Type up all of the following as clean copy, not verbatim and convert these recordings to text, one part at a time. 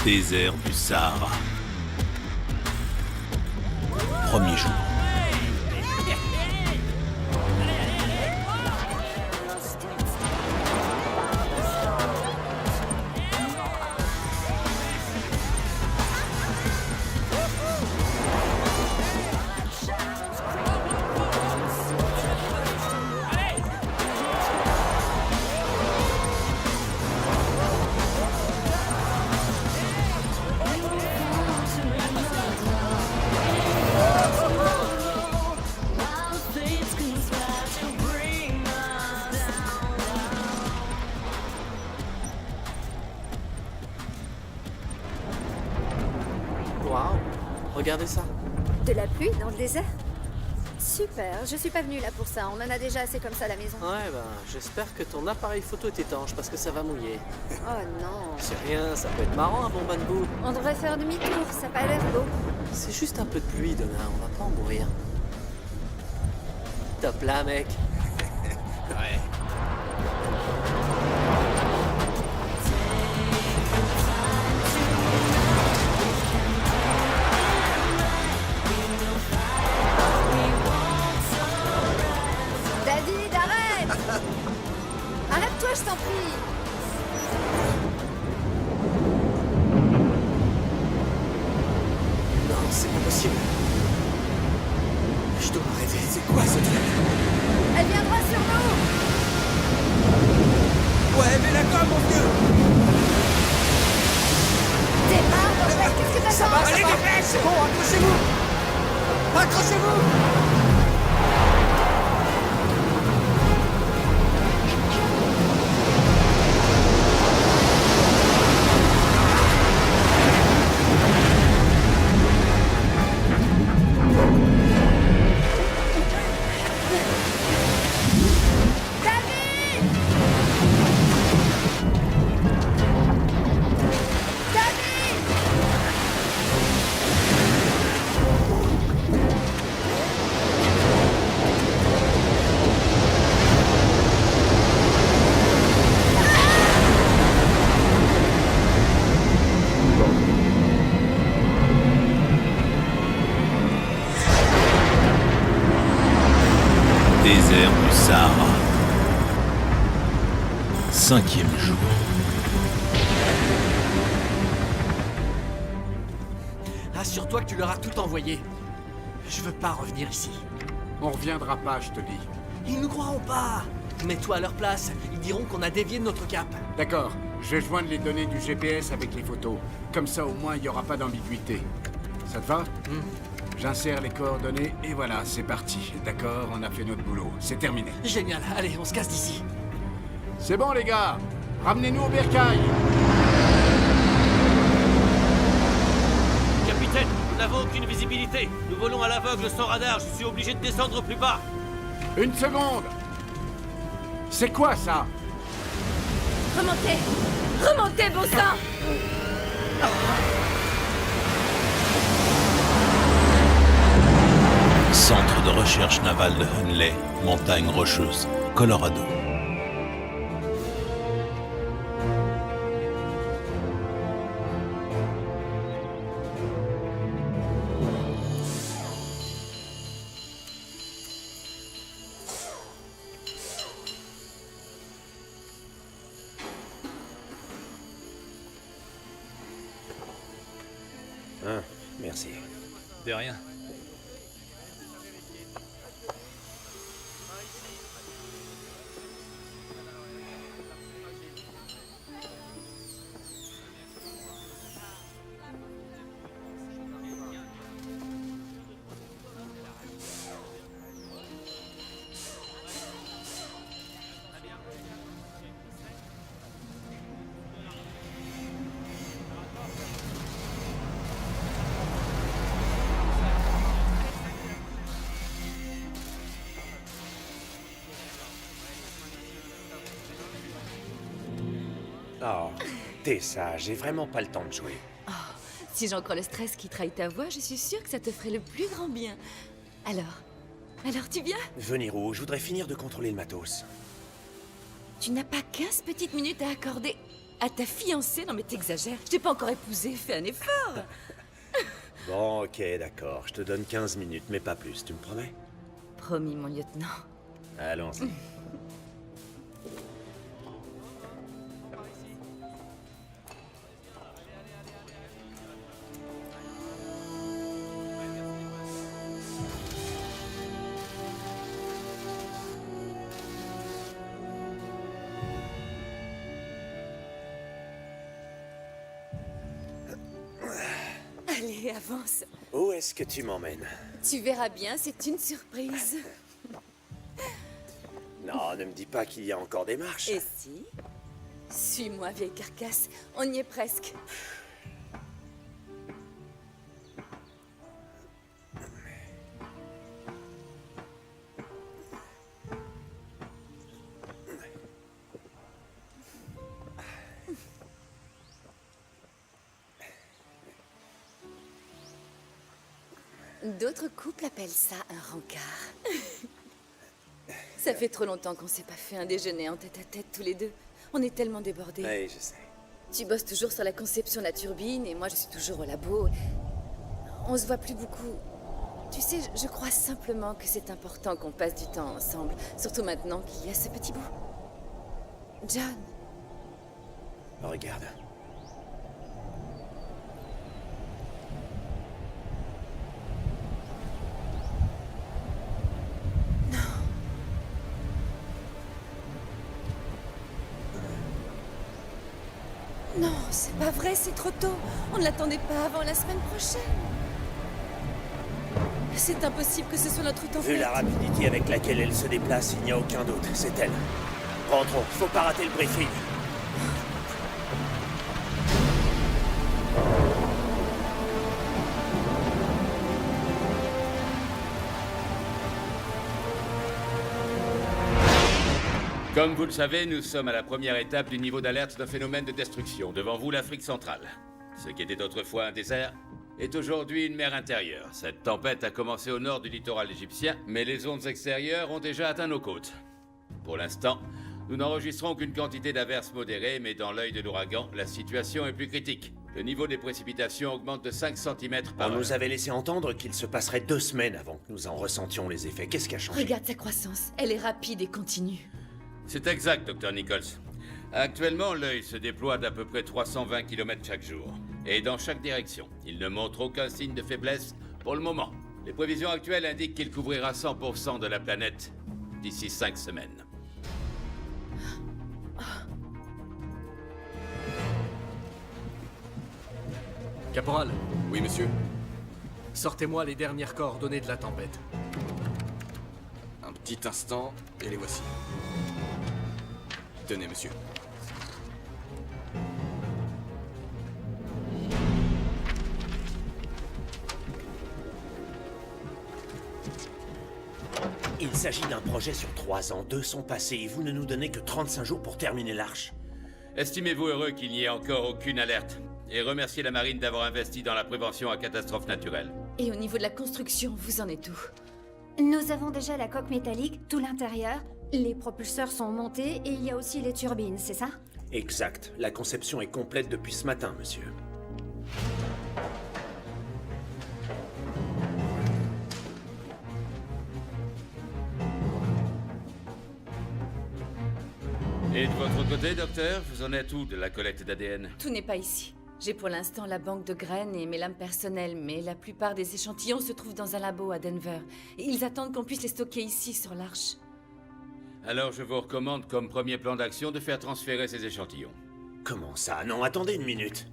Désert du Sahara. Premier jour. Waouh, regardez ça. De la pluie dans le désert? Super, je suis pas venue là pour ça, on en a déjà assez comme ça à la maison. Ouais, bah, j'espère que ton appareil photo est étanche parce que ça va mouiller. Oh non. C'est rien, ça peut être marrant un bon bain de boue. On devrait faire demi-tour, ça a pas l'air beau. C'est juste un peu de pluie, Donna, on va pas en mourir. Top là, mec. Ouais. David, arrête! Arrête-toi, je t'en prie! Non, c'est pas possible. Je dois arrêter. C'est quoi ce truc? Elle viendra sur nous! Ouais, mais d'accord, mon vieux. Démarre, bordel, qu'est-ce que t'attends? Allez, dépêche. C'est bon, accrochez-vous. Accrochez-vous. David! David! Désert du Sahara. Cinquième jour. Assure-toi que tu leur as tout envoyé. Je veux pas revenir ici. On reviendra pas, je te dis. Ils nous croiront pas. Mets-toi à leur place. Ils diront qu'on a dévié de notre cap. D'accord, je vais joindre les données du GPS avec les photos. Comme ça, au moins, il n'y aura pas d'ambiguïté. Ça te va J'insère les coordonnées et voilà, c'est parti. D'accord, on a fait notre boulot. C'est terminé. Génial. Allez, on se casse d'ici. C'est bon, les gars. Ramenez-nous au bercail. Capitaine, nous n'avons aucune visibilité. Nous volons à l'aveugle sans radar. Je suis obligé de descendre plus bas. Une seconde. C'est quoi ça? Remontez! Remontez, beau sang! Centre de recherche navale de Hunley, montagne rocheuse, Colorado. Merci. De rien. Oh, Tessa, j'ai vraiment pas le temps de jouer. Si j'en crois le stress qui trahit ta voix, je suis sûre que ça te ferait le plus grand bien. Alors tu viens? Venir où? Je voudrais finir de contrôler le matos. Tu n'as pas 15 petites minutes à accorder? À ta fiancée? Non mais t'exagères. Je t'ai pas encore épousée, fais un effort. Bon, ok, d'accord. Je te donne 15 minutes, mais pas plus, tu me promets? Promis, mon lieutenant. Allons-y. Allez, avance. Où est-ce que tu m'emmènes? Tu verras bien, c'est une surprise. Non, ne me dis pas qu'il y a encore des marches. Et si? Suis-moi, vieille carcasse. On y est presque. D'autres couples appellent ça un rencard. Ça fait trop longtemps qu'on s'est pas fait un déjeuner en tête-à-tête tous les deux. On est tellement débordés. Oui, je sais. Tu bosses toujours sur la conception de la turbine et moi je suis toujours au labo. On se voit plus beaucoup. Tu sais, je crois simplement que c'est important qu'on passe du temps ensemble. Surtout maintenant qu'il y a ce petit bout. John. Regarde. Non, c'est pas vrai, c'est trop tôt. On ne l'attendait pas avant la semaine prochaine. C'est impossible que ce soit notre tempête. Vu la rapidité avec laquelle elle se déplace, il n'y a aucun doute, c'est elle. Rentrons, faut pas rater le briefing. Comme vous le savez, nous sommes à la première étape du niveau d'alerte d'un phénomène de destruction. Devant vous, l'Afrique centrale. Ce qui était autrefois un désert est aujourd'hui une mer intérieure. Cette tempête a commencé au nord du littoral égyptien, mais les ondes extérieures ont déjà atteint nos côtes. Pour l'instant, nous n'enregistrons qu'une quantité d'averses modérées, mais dans l'œil de l'ouragan, la situation est plus critique. Le niveau des précipitations augmente de 5 cm par On heure. nous avait laissé entendre qu'il se passerait 2 semaines avant que nous en ressentions les effets. Qu'est-ce qui a changé? Regarde sa croissance. Elle est rapide et continue. C'est exact, Dr. Nichols. Actuellement, l'œil se déploie d'à peu près 320 km chaque jour. Et dans chaque direction. Il ne montre aucun signe de faiblesse pour le moment. Les prévisions actuelles indiquent qu'il couvrira 100% de la planète d'ici 5 semaines. Caporal. Oui, monsieur. Sortez-moi les dernières coordonnées de la tempête. Un petit instant, et les voici. Tenez, monsieur. Il s'agit d'un projet sur 3 ans. 2 sont passés et vous ne nous donnez que 35 jours pour terminer l'arche. Estimez-vous heureux qu'il n'y ait encore aucune alerte. Et remerciez la marine d'avoir investi dans la prévention à catastrophes naturelles. Et au niveau de la construction, vous en êtes où? Nous avons déjà la coque métallique, tout l'intérieur. Les propulseurs sont montés et il y a aussi les turbines, c'est ça? Exact. La conception est complète depuis ce matin, monsieur. Et de votre côté, docteur, vous en êtes où de la collecte d'ADN? Tout n'est pas ici. J'ai pour l'instant la banque de graines et mes lames personnelles, mais la plupart des échantillons se trouvent dans un labo à Denver. Et ils attendent qu'on puisse les stocker ici, sur l'Arche. Alors je vous recommande, comme premier plan d'action, de faire transférer ces échantillons. Comment ça? Non, attendez une minute.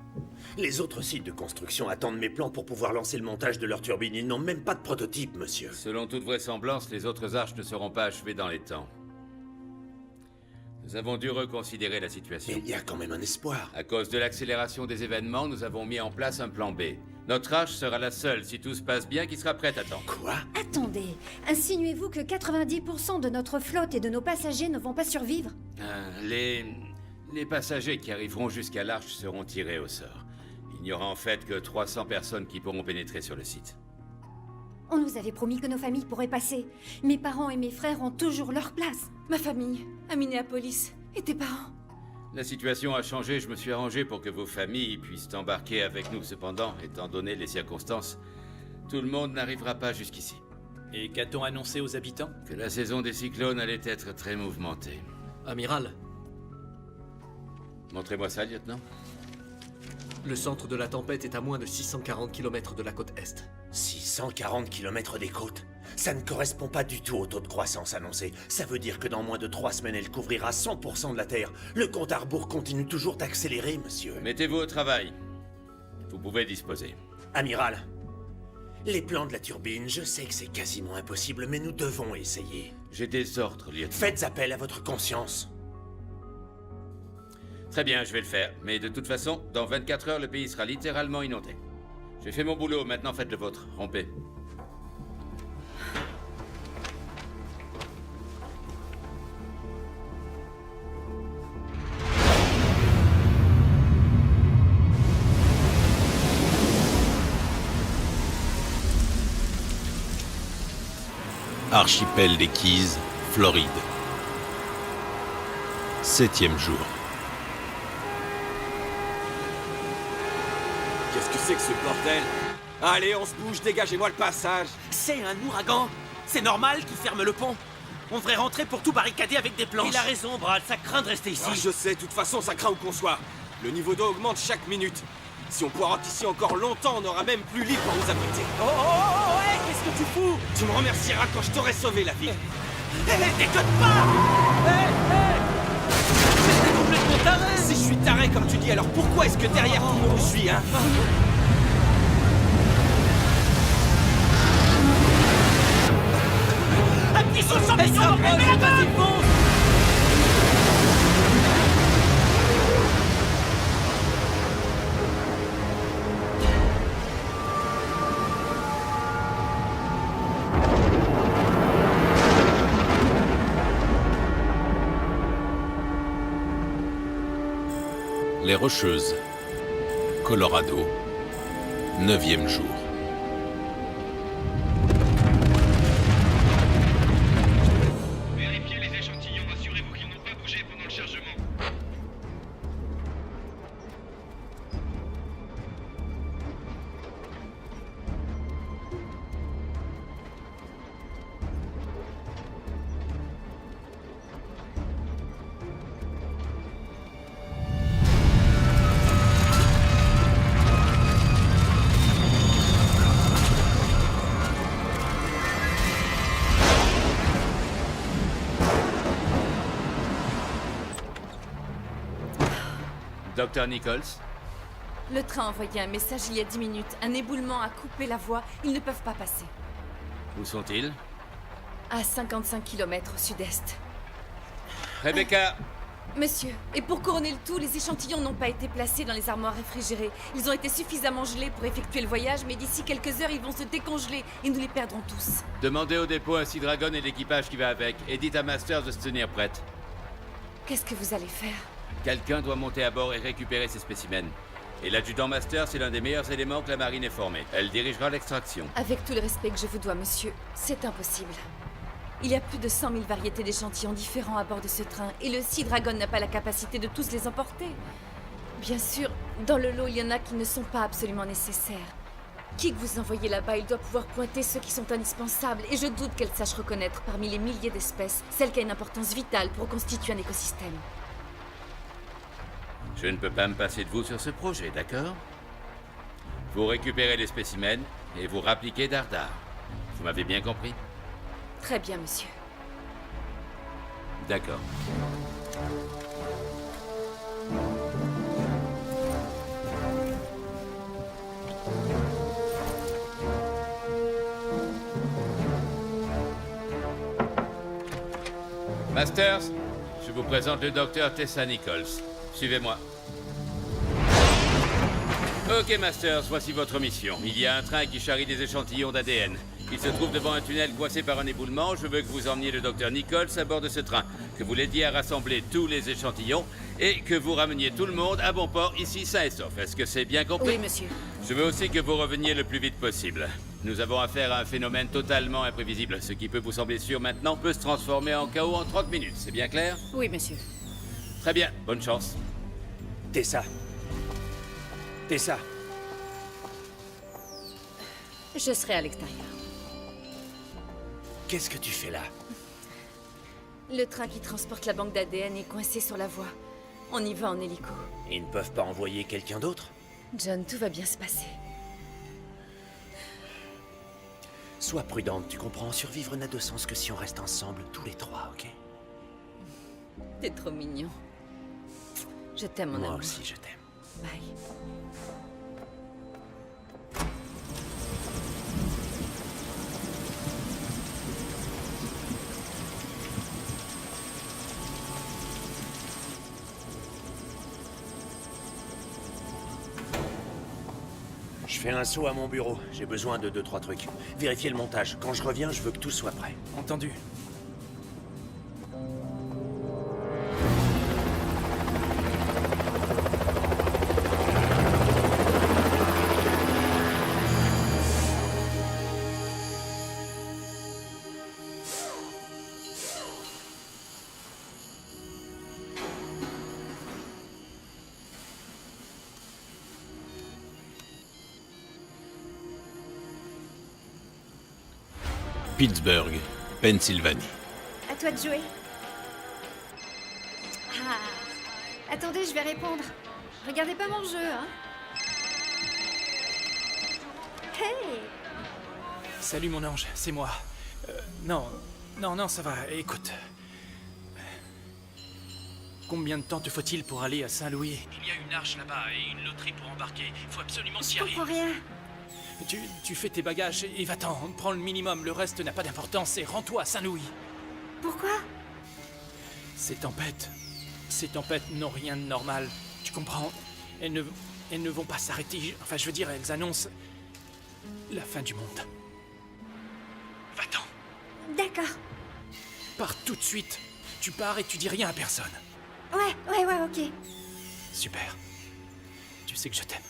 Les autres sites de construction attendent mes plans pour pouvoir lancer le montage de leurs turbines. Ils n'ont même pas de prototype, monsieur. Selon toute vraisemblance, les autres arches ne seront pas achevées dans les temps. Nous avons dû reconsidérer la situation. Mais il y a quand même un espoir. À cause de l'accélération des événements, nous avons mis en place un plan B. Notre arche sera la seule, si tout se passe bien, qui sera prête à temps. Quoi? Attendez, insinuez-vous que 90% de notre flotte et de nos passagers ne vont pas survivre? Les passagers qui arriveront jusqu'à l'arche seront tirés au sort. Il n'y aura en fait que 300 personnes qui pourront pénétrer sur le site. On nous avait promis que nos familles pourraient passer. Mes parents et mes frères ont toujours leur place. Ma famille, à Minneapolis. Et tes parents? La situation a changé, je me suis arrangé pour que vos familles puissent embarquer avec nous. Cependant, étant donné les circonstances, tout le monde n'arrivera pas jusqu'ici. Et qu'a-t-on annoncé aux habitants? Que la saison des cyclones allait être très mouvementée. Amiral, Montrez-moi ça, lieutenant. le centre de la tempête est à moins de 640 km de la côte Est. 640 km des côtes. Ça ne correspond pas du tout au taux de croissance annoncé. Ça veut dire que dans moins de 3 semaines, elle couvrira 100% de la Terre. Le compte à rebours continue toujours d'accélérer, monsieur. Mettez-vous au travail. Vous pouvez disposer. Amiral, les plans de la turbine, je sais que c'est quasiment impossible, mais nous devons essayer. J'ai des ordres, lieutenant. Faites appel à votre conscience. Très bien, je vais le faire. Mais de toute façon, dans 24 heures, le pays sera littéralement inondé. J'ai fait mon boulot, maintenant faites le vôtre. Rompez. Archipel des Keys, Floride. 7e jour. Qu'est-ce que c'est que ce bordel? Allez, on se bouge, dégagez-moi le passage. C'est un ouragan. C'est normal qu'ils ferment le pont. On devrait rentrer pour tout barricader avec des planches. Il a raison, Brad, ça craint de rester ici. Ah, je sais, de toute façon, ça craint où qu'on soit. Le niveau d'eau augmente chaque minute. Si on poirote ici encore longtemps, on n'aura même plus lit pour nous abriter. Oh, hey, qu'est-ce que tu fous? Tu me remercieras quand je t'aurai sauvé la vie. Déconne pas! Mais t'es complètement taré! Si je suis taré comme tu dis, alors pourquoi est-ce que derrière tout le monde je suis, hein? Appuie sur le champignon! Mais la vas-y, fonce! Les Rocheuses, Colorado, 9e jour. Vérifiez les échantillons, assurez-vous qu'ils n'ont pas bougé pendant le chargement. Docteur Nichols, Le train a envoyé un message il y a 10 minutes. Un éboulement a coupé la voie. Ils ne peuvent pas passer. où sont-ils? À 55 km au sud-est. Rebecca, Monsieur, et pour couronner le tout, les échantillons n'ont pas été placés dans les armoires réfrigérées. Ils ont été suffisamment gelés pour effectuer le voyage, mais d'ici quelques heures, ils vont se décongeler et nous les perdrons tous. demandez au dépôt un Sea Dragon et l'équipage qui va avec. Et dites à Masters de se tenir prête. Qu'est-ce que vous allez faire? Quelqu'un doit monter à bord et récupérer ces spécimens. Et l'adjudant Master, c'est l'un des meilleurs éléments que la marine ait formé. Elle dirigera l'extraction. Avec tout le respect que je vous dois, monsieur, c'est impossible. Il y a plus de 100 000 variétés d'échantillons différents à bord de ce train, et le Sea Dragon n'a pas la capacité de tous les emporter. Bien sûr, dans le lot, il y en a qui ne sont pas absolument nécessaires. Qui que vous envoyez là-bas, il doit pouvoir pointer ceux qui sont indispensables, et je doute qu'elle sache reconnaître parmi les milliers d'espèces celle qui a une importance vitale pour constituer un écosystème. Je ne peux pas me passer de vous sur ce projet, d'accord? Vous récupérez les spécimens et vous rappliquez Dardar. Vous m'avez bien compris? Très bien, monsieur. D'accord. Masters, je vous présente le docteur Tessa Nichols. Suivez-moi. Ok, Masters, voici votre mission. Il y a un train qui charrie des échantillons d'ADN. Il se trouve devant un tunnel coincé par un éboulement. Je veux que vous emmeniez le docteur Nichols à bord de ce train, que vous l'aidiez à rassembler tous les échantillons et que vous rameniez tout le monde à bon port ici sain et sauf. Est-ce que c'est bien compris? Oui, monsieur. Je veux aussi que vous reveniez le plus vite possible. Nous avons affaire à un phénomène totalement imprévisible. Ce qui peut vous sembler sûr maintenant peut se transformer en chaos en 30 minutes. C'est bien clair? Oui, monsieur. Très bien, bonne chance. Tessa. Tessa. Je serai à l'extérieur. Qu'est-ce que tu fais là? Le train qui transporte la banque d'ADN est coincé sur la voie. On y va en hélico. Ils ne peuvent pas envoyer quelqu'un d'autre? John, tout va bien se passer. Sois prudente, tu comprends? Survivre n'a de sens que si on reste ensemble, tous les trois, ok? T'es trop mignon. Je t'aime, mon Moi amour. aussi, je t'aime. Bye. Je fais un saut à mon bureau. J'ai besoin de 2-3 trucs. Vérifier le montage. Quand je reviens, je veux que tout soit prêt. Entendu. Pittsburgh, Pennsylvanie. À toi de jouer. Ah. Attendez, je vais répondre. Regardez pas mon jeu, hein. Hey! Salut mon ange, c'est moi. Non, ça va, écoute. Combien de temps te faut-il pour aller à Saint-Louis? Il y a une arche là-bas et une loterie pour embarquer. Il faut absolument s'y Je comprends rien. Tu fais tes bagages et va-t'en. Prends le minimum, le reste n'a pas d'importance et rends-toi à Saint-Louis. Pourquoi? Ces tempêtes n'ont rien de normal. Tu comprends? Elles ne vont pas s'arrêter. Enfin, je veux dire, elles annoncent la fin du monde. Va-t'en. D'accord. Pars tout de suite. Tu pars et tu dis rien à personne. Ouais, ok. Super. Tu sais que je t'aime.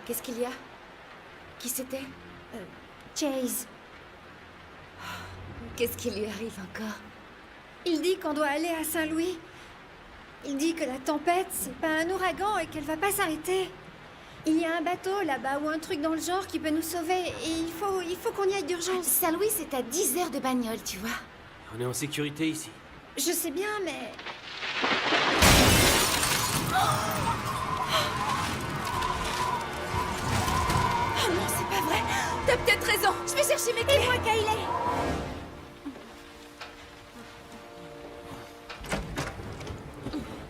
Qu'est-ce qu'il y a? Qui c'était? Chase. Qu'est-ce qui lui arrive encore? Il dit qu'on doit aller à Saint-Louis. Il dit que la tempête, c'est pas un ouragan et qu'elle va pas s'arrêter. Il y a un bateau là-bas ou un truc dans le genre qui peut nous sauver et il faut qu'on y aille d'urgence. Saint-Louis, c'est à 10 heures de bagnole, tu vois. On est en sécurité ici. Je sais bien, mais... Oh non, c'est pas vrai. T'as peut-être raison. Je vais chercher mes clés. Et moi, Kayleigh.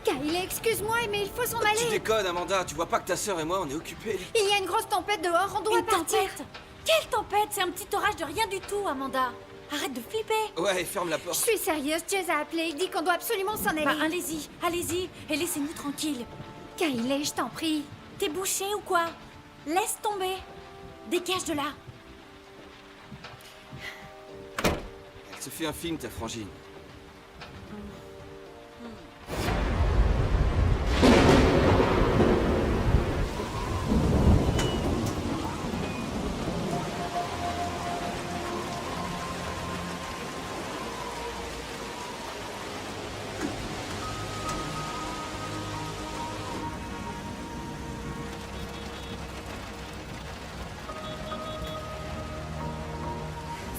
Kayleigh, excuse-moi, mais il faut s'en Tu aller. déconnes, Amanda, tu vois pas que ta sœur et moi, on est occupés. Il y a une grosse tempête dehors, on doit Une partir. tempête? Quelle tempête? C'est un petit orage de rien du tout, Amanda. Arrête de flipper. Ouais, ferme la Je porte. suis sérieuse, Chase a appelé, il dit qu'on doit absolument s'en aller. Bah, allez-y, et laissez-nous tranquilles. Kayleigh, je t'en prie. T'es bouché ou quoi? Laisse tomber. Dégage de là. Elle se fait un film, ta frangine.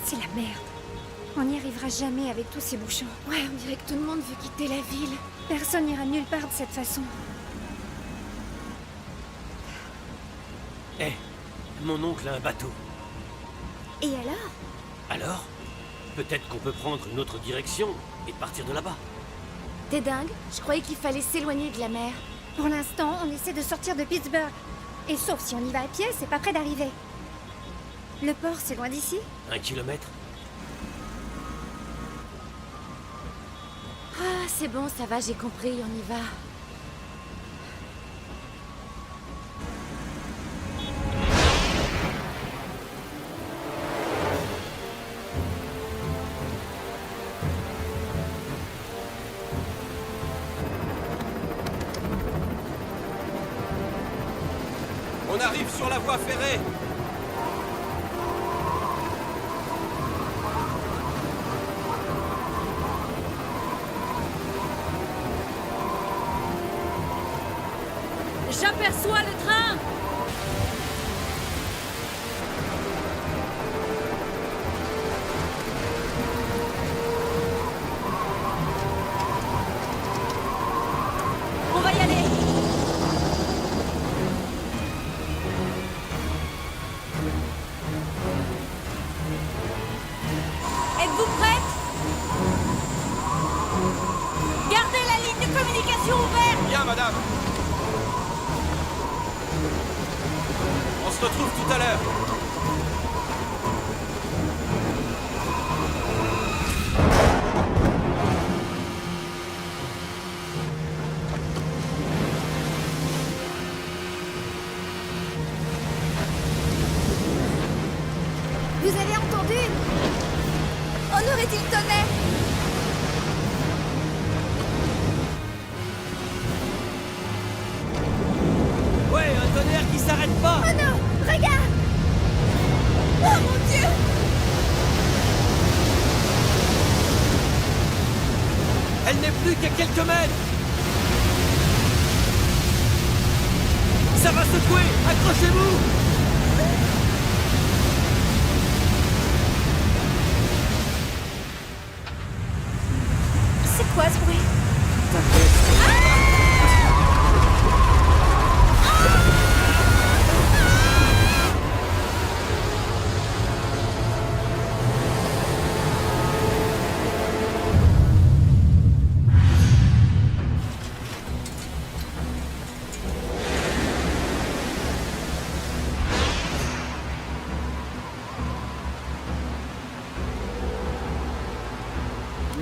C'est la merde. On n'y arrivera jamais avec tous ces bouchons. Ouais, on dirait que tout le monde veut quitter la ville. Personne n'ira nulle part de cette façon. Hé, mon oncle a un bateau. Et alors? Alors, peut-être qu'on peut prendre une autre direction et partir de là-bas. T'es dingue? Je croyais qu'il fallait s'éloigner de la mer. Pour l'instant, on essaie de sortir de Pittsburgh. Et sauf si on y va à pied, c'est pas près d'arriver. Le port, c'est loin d'ici? 1 kilomètre. Ah, c'est bon, ça va, j'ai compris, on y va. On arrive sur la voie ferrée. J'aperçois le train! On va y aller! Êtes-vous prête? Gardez la ligne de communication ouverte! Bien, madame. On se retrouve tout à l'heure. Vous avez entendu? On aurait dit le tonnerre! Ouais, un tonnerre qui s'arrête pas. Oh non! Regarde! Oh mon Dieu! Elle n'est plus qu'à quelques mètres. Ça va secouer. Accrochez-vous. C'est quoi ce bruit?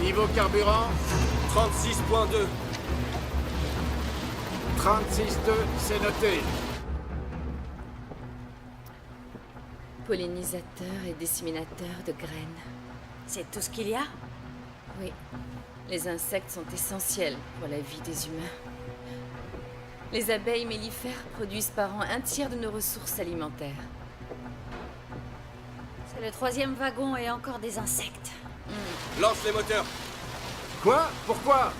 Niveau carburant, 36.2. 36.2, c'est noté. Pollinisateurs et disséminateurs de graines. C'est tout ce qu'il y a? Oui, les insectes sont essentiels pour la vie des humains. Les abeilles mellifères produisent par an un tiers de nos ressources alimentaires. C'est le 3e wagon et encore des insectes. Lance les moteurs. Quoi? Pourquoi?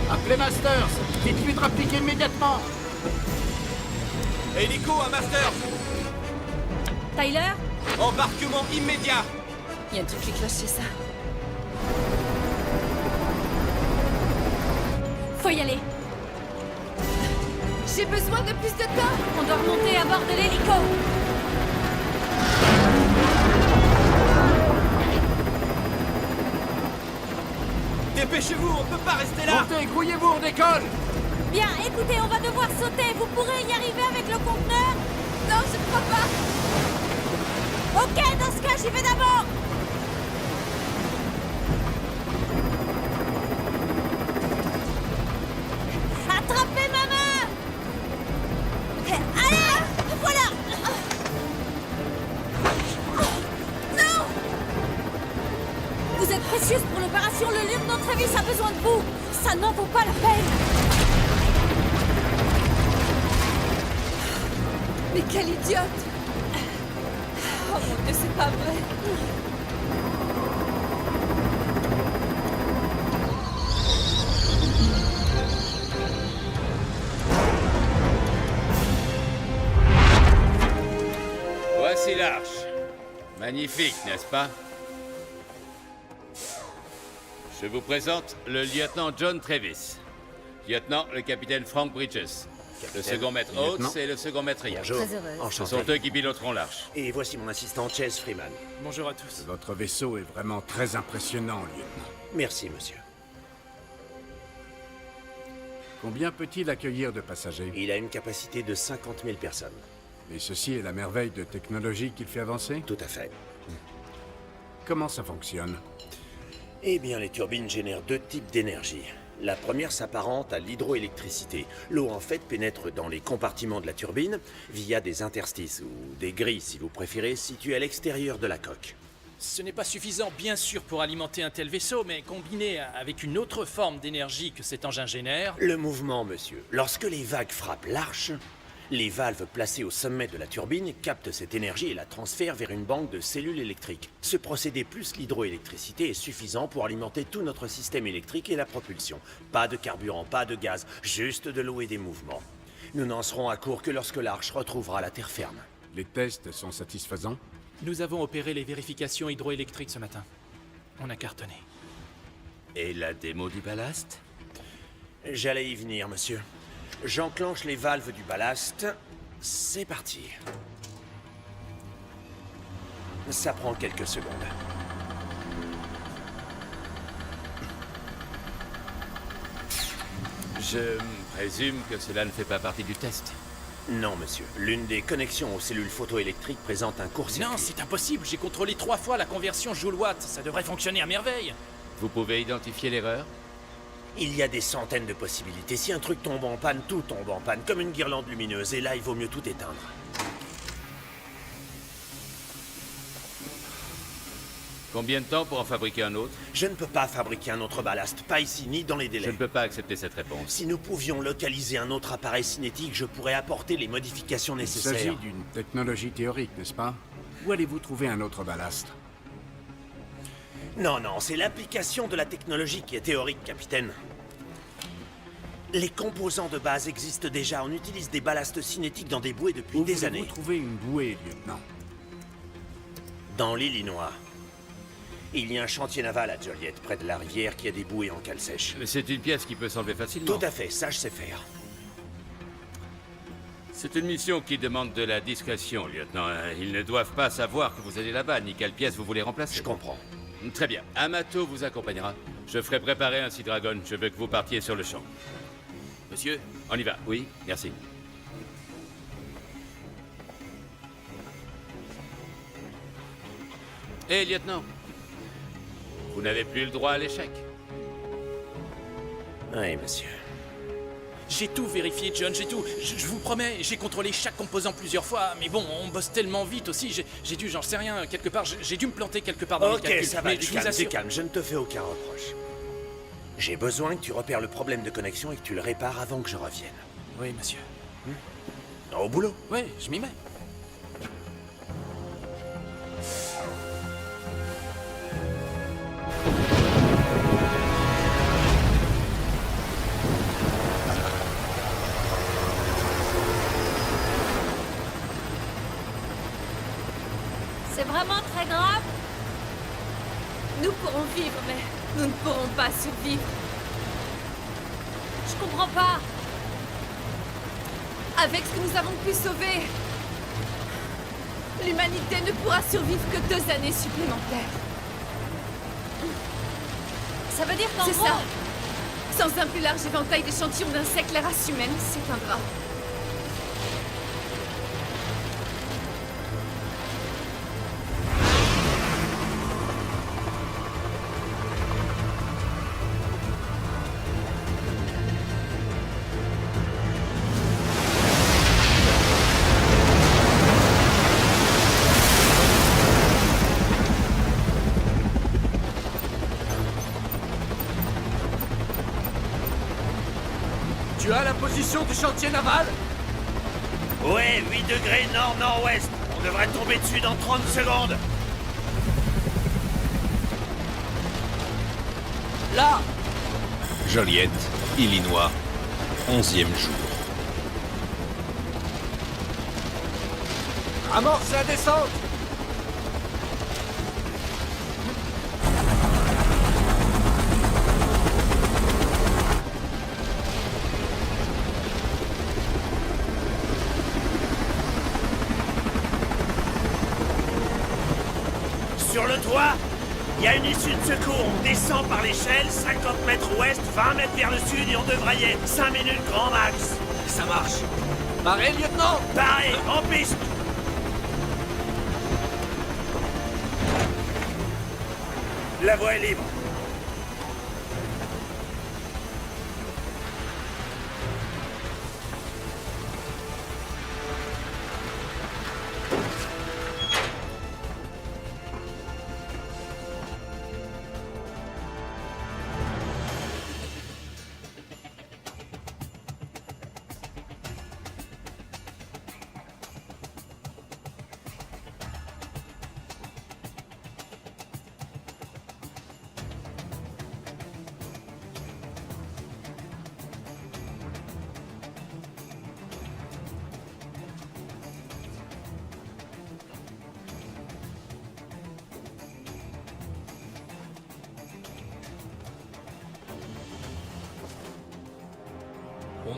Appelez Masters! Dites-lui de rappliquer immédiatement! Hélico à Master. Tyler? Embarquement immédiat. Il y a un truc qui cloche chez ça. Faut y aller. J'ai besoin de plus de temps! On doit remonter à bord de l'hélico. Dépêchez-vous, on peut pas rester là. Montez, grouillez-vous, on décolle! Bien, écoutez, on va devoir sauter. Vous pourrez y arriver avec le conteneur? Non, je ne crois pas! Ok, dans ce cas, j'y vais d'abord. Attrapez ma main! Allez! Voilà! Non! Vous êtes précieuse pour l'opération. Le lieutenant Travis a besoin de vous. Ça n'en vaut pas la peine. Mais quelle idiote! Oh mon Dieu, c'est pas vrai! Voici l'arche. Magnifique, n'est-ce pas? Je vous présente le lieutenant John Travis. Lieutenant, le capitaine Frank Bridges. Le second maître Lieutenant. Oates et le second maître Ian. Bonjour. Très heureuse. Ce Enchanté. sont eux qui piloteront l'arche. Et voici mon assistant Chase Freeman. Bonjour à tous. Votre vaisseau est vraiment très impressionnant, lieutenant. Merci, monsieur. Combien peut-il accueillir de passagers? Il a une capacité de 50 000 personnes. Et ceci est la merveille de technologie qu'il fait avancer? Tout à fait. Comment ça fonctionne? Eh bien, les turbines génèrent deux types d'énergie. La première s'apparente à l'hydroélectricité. L'eau, en fait, pénètre dans les compartiments de la turbine via des interstices, ou des grilles, si vous préférez, situées à l'extérieur de la coque. Ce n'est pas suffisant, bien sûr, pour alimenter un tel vaisseau, mais combiné avec une autre forme d'énergie que cet engin génère... Le mouvement, monsieur. Lorsque les vagues frappent l'arche, Les valves placées au sommet de la turbine captent cette énergie et la transfèrent vers une banque de cellules électriques. Ce procédé plus l'hydroélectricité est suffisant pour alimenter tout notre système électrique et la propulsion. Pas de carburant, pas de gaz, juste de l'eau et des mouvements. Nous n'en serons à court que lorsque l'Arche retrouvera la terre ferme. Les tests sont satisfaisants? Nous avons opéré les vérifications hydroélectriques ce matin. On a cartonné. Et la démo du ballast? J'allais y venir, monsieur. J'enclenche les valves du ballast. C'est parti. Ça prend quelques secondes. Je présume que cela ne fait pas partie du test. Non, monsieur. L'une des connexions aux cellules photoélectriques présente un court-circuit. Non, c'est impossible. J'ai contrôlé 3 fois la conversion Joule-Watt. Ça devrait fonctionner à merveille. Vous pouvez identifier l'erreur? Il y a des centaines de possibilités. Si un truc tombe en panne, tout tombe en panne, comme une guirlande lumineuse. Et là, il vaut mieux tout éteindre. Combien de temps pour en fabriquer un autre? Je ne peux pas fabriquer un autre ballast. Pas ici, ni dans les Je délais. ne peux pas accepter cette réponse. Si nous pouvions localiser un autre appareil cinétique, je pourrais apporter les modifications Il s'agit nécessaires. d'une technologie théorique, n'est-ce pas? Où allez-vous trouver un autre ballast? Non, non, c'est l'application de la technologie qui est théorique, capitaine. Les composants de base existent déjà. On utilise des ballasts cinétiques dans des bouées depuis Où des voulez-vous années. trouver une bouée, lieutenant? Dans l'Illinois. Il y a un chantier naval à Joliet, près de la rivière, qui a des bouées en cale sèche. Mais c'est une pièce qui peut s'enlever facilement. Tout à fait, ça je sais faire. C'est une mission qui demande de la discrétion, lieutenant. Ils ne doivent pas savoir que vous allez là-bas, ni quelle pièce vous voulez remplacer. Je comprends. Très bien. Amato vous accompagnera. Je ferai préparer un Sea Dragon. Je veux que vous partiez sur le champ. Monsieur, On y va. Oui, merci. Hé, lieutenant. Vous n'avez plus le droit à l'échec. Oui, monsieur. J'ai tout vérifié, John, j'ai tout. Je vous promets, j'ai contrôlé chaque composant plusieurs fois. Mais bon, on bosse tellement vite aussi. J'ai dû, j'en sais rien, quelque part, j'ai dû me planter quelque part dans les Ok, calculs. ça va, mais du je calme, vous assure... du calme, je ne te fais aucun reproche. J'ai besoin que tu repères le problème de connexion et que tu le répares avant que je revienne. Oui, monsieur. Au boulot. Oui, je m'y mets. C'est vraiment très grave? Nous pourrons vivre, mais nous ne pourrons pas survivre. Je comprends pas. Avec ce que nous avons pu sauver, l'humanité ne pourra survivre que 2 années supplémentaires. Ça veut dire qu'en C'est gros... ça. Sans un plus large éventail d'échantillons d'insectes, la race humaine s'éteindra. tu as la position du chantier naval? Ouais, 8 degrés nord-nord-ouest. On devrait tomber dessus dans 30 secondes. Là! Joliet, Illinois, 11e jour. Amorce la descente! Sur le toit, il y a une issue de secours. On descend par l'échelle, 50 mètres ouest, 20 mètres vers le sud et on devrait y être. 5 minutes grand max. Ça marche. Paré, lieutenant! Paré, en piste. La voie est libre.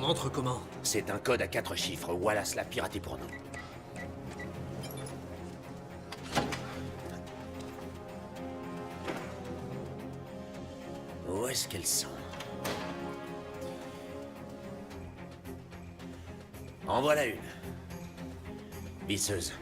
On entre comment? C'est un code à 4 chiffres. Wallace l'a piraté pour nous. Où est-ce qu'elles sont? En voilà une. Visseuse.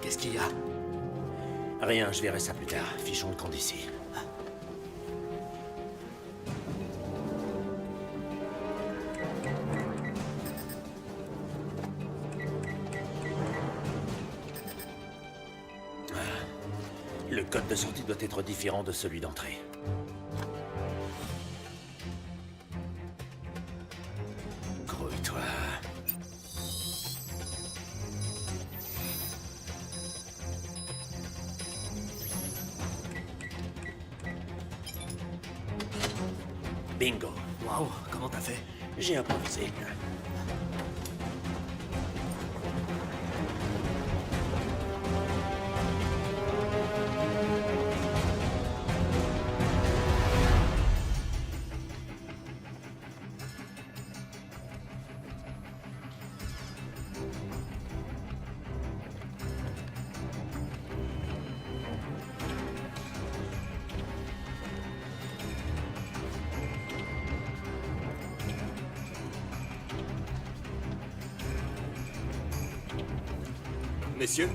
Qu'est-ce qu'il y a? Rien, je verrai ça plus tard. Fichons le camp d'ici. Le code de sortie doit être différent de celui d'entrée. Grouille-toi. Bingo. Waouh, comment t'as fait? J'ai improvisé. Messieurs,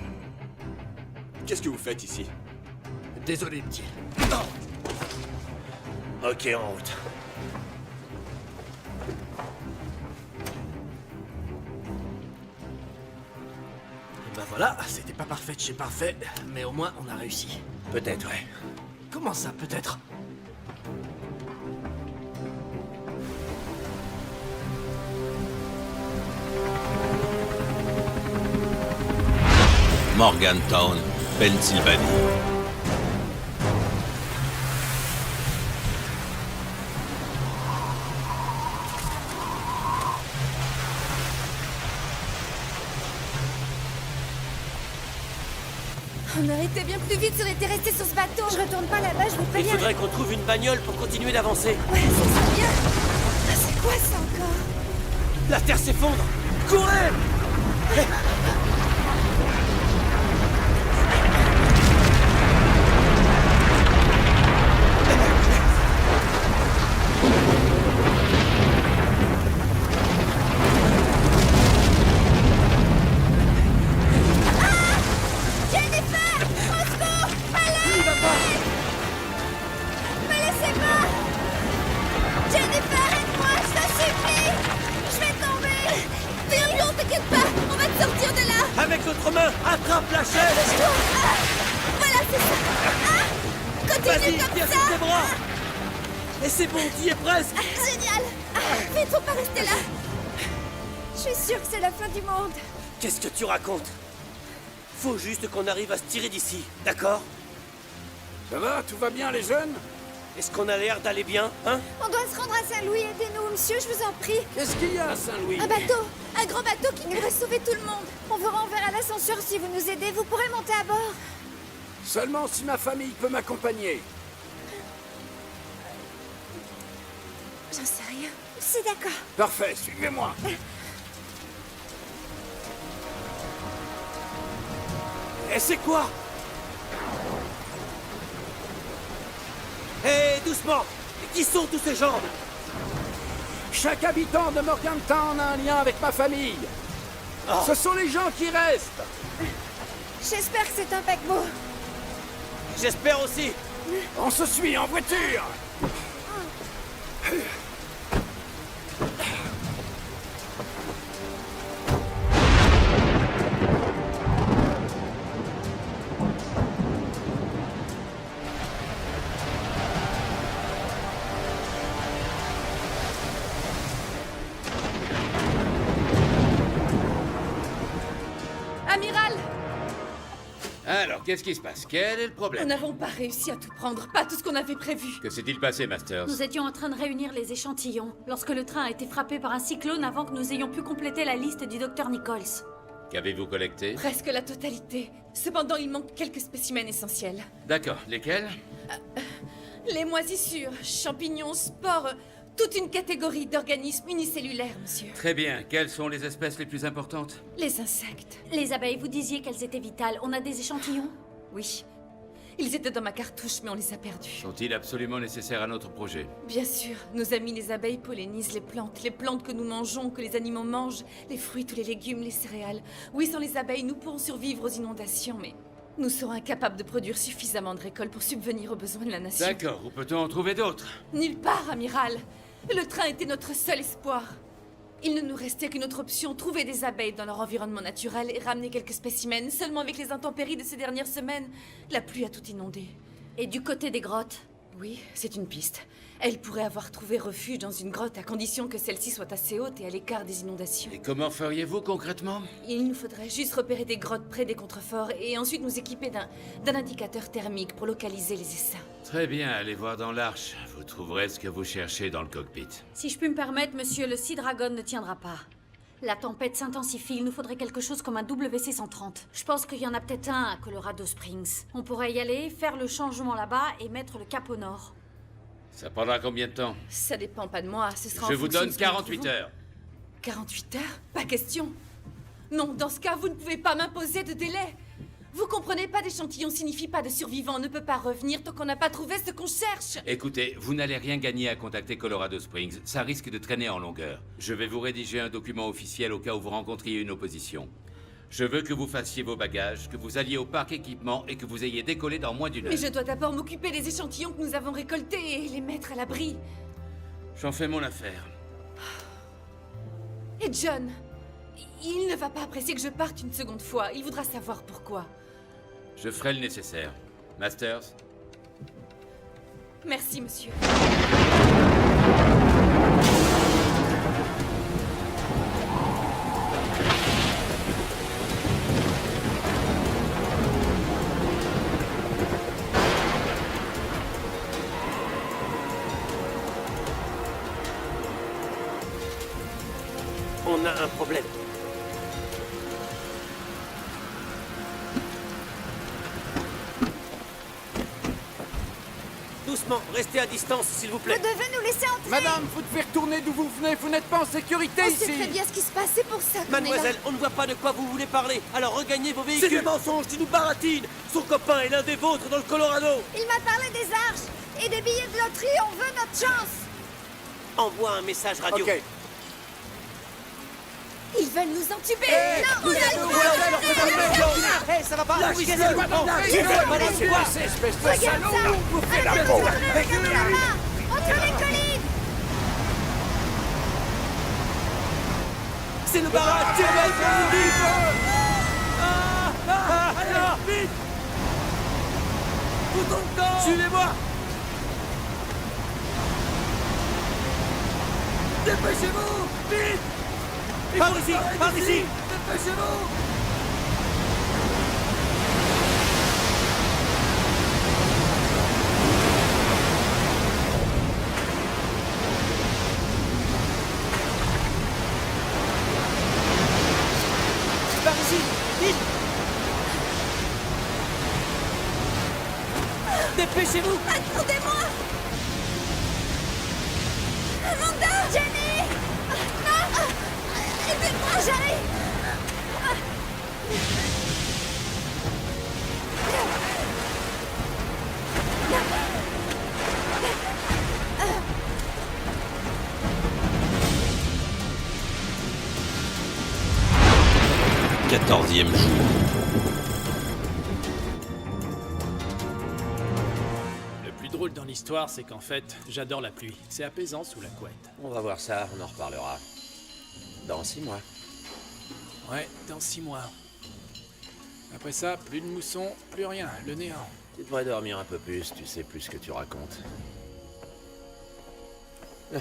qu'est-ce que vous faites ici? Désolé, petit. Ok, en route. Bah voilà, c'était pas parfait de chez parfait, mais au moins on a réussi. Peut-être, ouais. Comment ça, peut-être? Morgantown, Pennsylvanie. On aurait été bien plus vite si on était resté sur ce bateau. Je retourne pas là-bas, je vous Il préviens. faudrait qu'on trouve une bagnole pour continuer d'avancer. Ouais, ça serait bien. Ah, c'est quoi ça encore? La Terre s'effondre. Courez! Avec l'autre main, attrape la chaîne! Voilà, c'est ça. Ah, continue Vas-y, comme tiens ça. sur tes bras! Et c'est bon, t'y es presque! Génial. Vite, faut pas rester là. Je suis sûre que c'est la fin du monde. Qu'est-ce que tu racontes? Faut juste qu'on arrive à se tirer d'ici, d'accord? Ça va? Tout va bien, les jeunes? Est-ce qu'on a l'air d'aller bien, hein? On doit se rendre à Saint-Louis. Aidez-nous, monsieur, je vous en prie. Qu'est-ce qu'il y a à Saint-Louis? Un bateau. Un grand bateau qui devrait sauver tout le monde. On vous renverra à l'ascenseur si vous nous aidez. Vous pourrez monter à bord. Seulement si ma famille peut m'accompagner. J'en sais rien. C'est d'accord. Parfait, suivez-moi. Et c'est quoi? Hé, doucement! Qui sont tous ces gens? Chaque habitant de Morgantown a un lien avec ma famille. Ce sont les gens qui restent. J'espère que c'est un paquebot. J'espère aussi. On se suit en voiture. Alors, qu'est-ce qui se passe? Quel est le Nous problème? n'avons pas réussi à tout prendre, pas tout ce qu'on avait prévu. Que s'est-il passé, Masters? Nous étions en train de réunir les échantillons lorsque le train a été frappé par un cyclone avant que nous ayons pu compléter la liste du docteur Nichols. Qu'avez-vous collecté? Presque la totalité. Cependant, il manque quelques spécimens essentiels. D'accord, lesquels? Les moisissures, champignons, spores, toute une catégorie d'organismes unicellulaires, monsieur. Très bien, quelles sont les espèces les plus importantes? Les insectes. Les abeilles, vous disiez qu'elles étaient vitales. On a des échantillons? Oui. Ils étaient dans ma cartouche, mais on les a perdus. Sont-ils absolument nécessaires à notre projet? Bien sûr, nos amis les abeilles pollinisent les plantes que nous mangeons, que les animaux mangent, les fruits, tous les légumes, les céréales. Oui, sans les abeilles, nous pourrons survivre aux inondations, mais nous serons incapables de produire suffisamment de récoltes pour subvenir aux besoins de la nation. D'accord, où peut-on en trouver d'autres? Nulle part, amiral. Le train était notre seul espoir. Il ne nous restait qu'une autre option, trouver des abeilles dans leur environnement naturel et ramener quelques spécimens. Seulement avec les intempéries de ces dernières semaines, la pluie a tout inondé. Et du côté des grottes? Oui, c'est une piste. Elle pourrait avoir trouvé refuge dans une grotte à condition que celle-ci soit assez haute et à l'écart des inondations. Et comment feriez-vous concrètement? Il nous faudrait juste repérer des grottes près des contreforts et ensuite nous équiper d'un indicateur thermique pour localiser les essaims. Très bien, allez voir dans l'arche. Vous trouverez ce que vous cherchez dans le cockpit. Si je puis me permettre, monsieur, le Sea Dragon ne tiendra pas. La tempête s'intensifie, il nous faudrait quelque chose comme un WC-130. Je pense qu'il y en a peut-être un à Colorado Springs. On pourrait y aller, faire le changement là-bas et mettre le cap au nord. Ça prendra combien de temps? Ça dépend pas de moi, ce sera en Je vous fonction donne de ce que nous 48 trouvons. heures. 48 heures? Pas question. Non, dans ce cas, vous ne pouvez pas m'imposer de délai. Vous comprenez pas, d'échantillon signifie pas de survivant, on ne peut pas revenir tant qu'on n'a pas trouvé ce qu'on cherche. Écoutez, vous n'allez rien gagner à contacter Colorado Springs. Ça risque de traîner en longueur. Je vais vous rédiger un document officiel au cas où vous rencontriez une opposition. Je veux que vous fassiez vos bagages, que vous alliez au parc équipement et que vous ayez décollé dans moins d'une heure. Mais je dois d'abord m'occuper des échantillons que nous avons récoltés et les mettre à l'abri. J'en fais mon affaire. Et John, il ne va pas apprécier que je parte une seconde fois. Il voudra savoir pourquoi. Je ferai le nécessaire. Masters? Merci, monsieur. On a un problème. Doucement, restez à distance, s'il vous plaît. Vous devez nous laisser entrer. Madame, vous devez retourner d'où vous venez. Vous n'êtes pas en sécurité On ici. sait très bien ce qui se passe, c'est pour ça qu'on est là. Mademoiselle, on ne voit pas de quoi vous voulez parler, alors regagnez vos véhicules. C'est du mensonge, tu nous baratines. Son copain est l'un des vôtres dans le Colorado. Il m'a parlé des arches et des billets de loterie. On veut notre chance. Envoie un message radio. Ok. Ils veulent nous entuber. Non, on a le droit. Hé, ça va pas. Lâchez-le, Oui, c'est madame, bon. lâchez-le, Voilà, c'est quoi? espèce de Regarde salaud. ça. Vous faites la Regarde peau. ça. Regardez là-bas. Entre les collines. C'est le barrage. C'est le vite. Alors, vite. Tout ton temps. Suivez-moi. Dépêchez-vous. Vite. Par ici. Par ici. Dépêchez-vous. Par ici. Vite. Dépêchez-vous. Attendez-moi. Amanda. Jenny. Non. Aidez-moi, j'arrive. Quatorzième jour. Le plus drôle dans l'histoire, c'est qu'en fait, j'adore la pluie. C'est apaisant sous la couette. On va voir ça, on en reparlera. Dans 6 mois. Ouais, dans 6 mois. Après ça, plus de mousson, plus rien, le néant. Tu devrais dormir un peu plus, tu sais plus ce que tu racontes. Je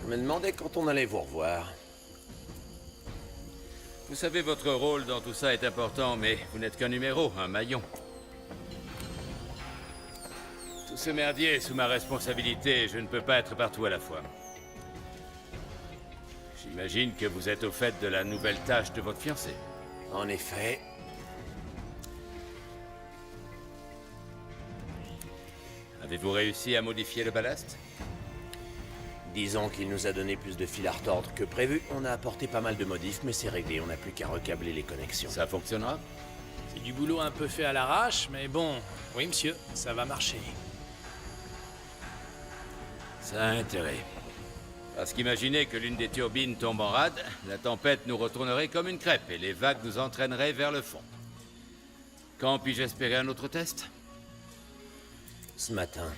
me demandais quand on allait vous revoir. Vous savez, votre rôle dans tout ça est important, mais vous n'êtes qu'un numéro, un maillon. Tout ce merdier est sous ma responsabilité et je ne peux pas être partout à la fois. J'imagine que vous êtes au fait de la nouvelle tâche de votre fiancé. En effet. Avez-vous réussi à modifier le ballast? Disons qu'il nous a donné plus de fil à retordre que prévu. On a apporté pas mal de modifs, mais c'est réglé. On n'a plus qu'à recabler les connexions. Ça fonctionnera? C'est du boulot un peu fait à l'arrache, mais bon, oui monsieur, ça va marcher. Ça a intérêt. Parce qu'imaginez que l'une des turbines tombe en rade, la tempête nous retournerait comme une crêpe et les vagues nous entraîneraient vers le fond. Quand puis-je espérer un autre test? Ce matin.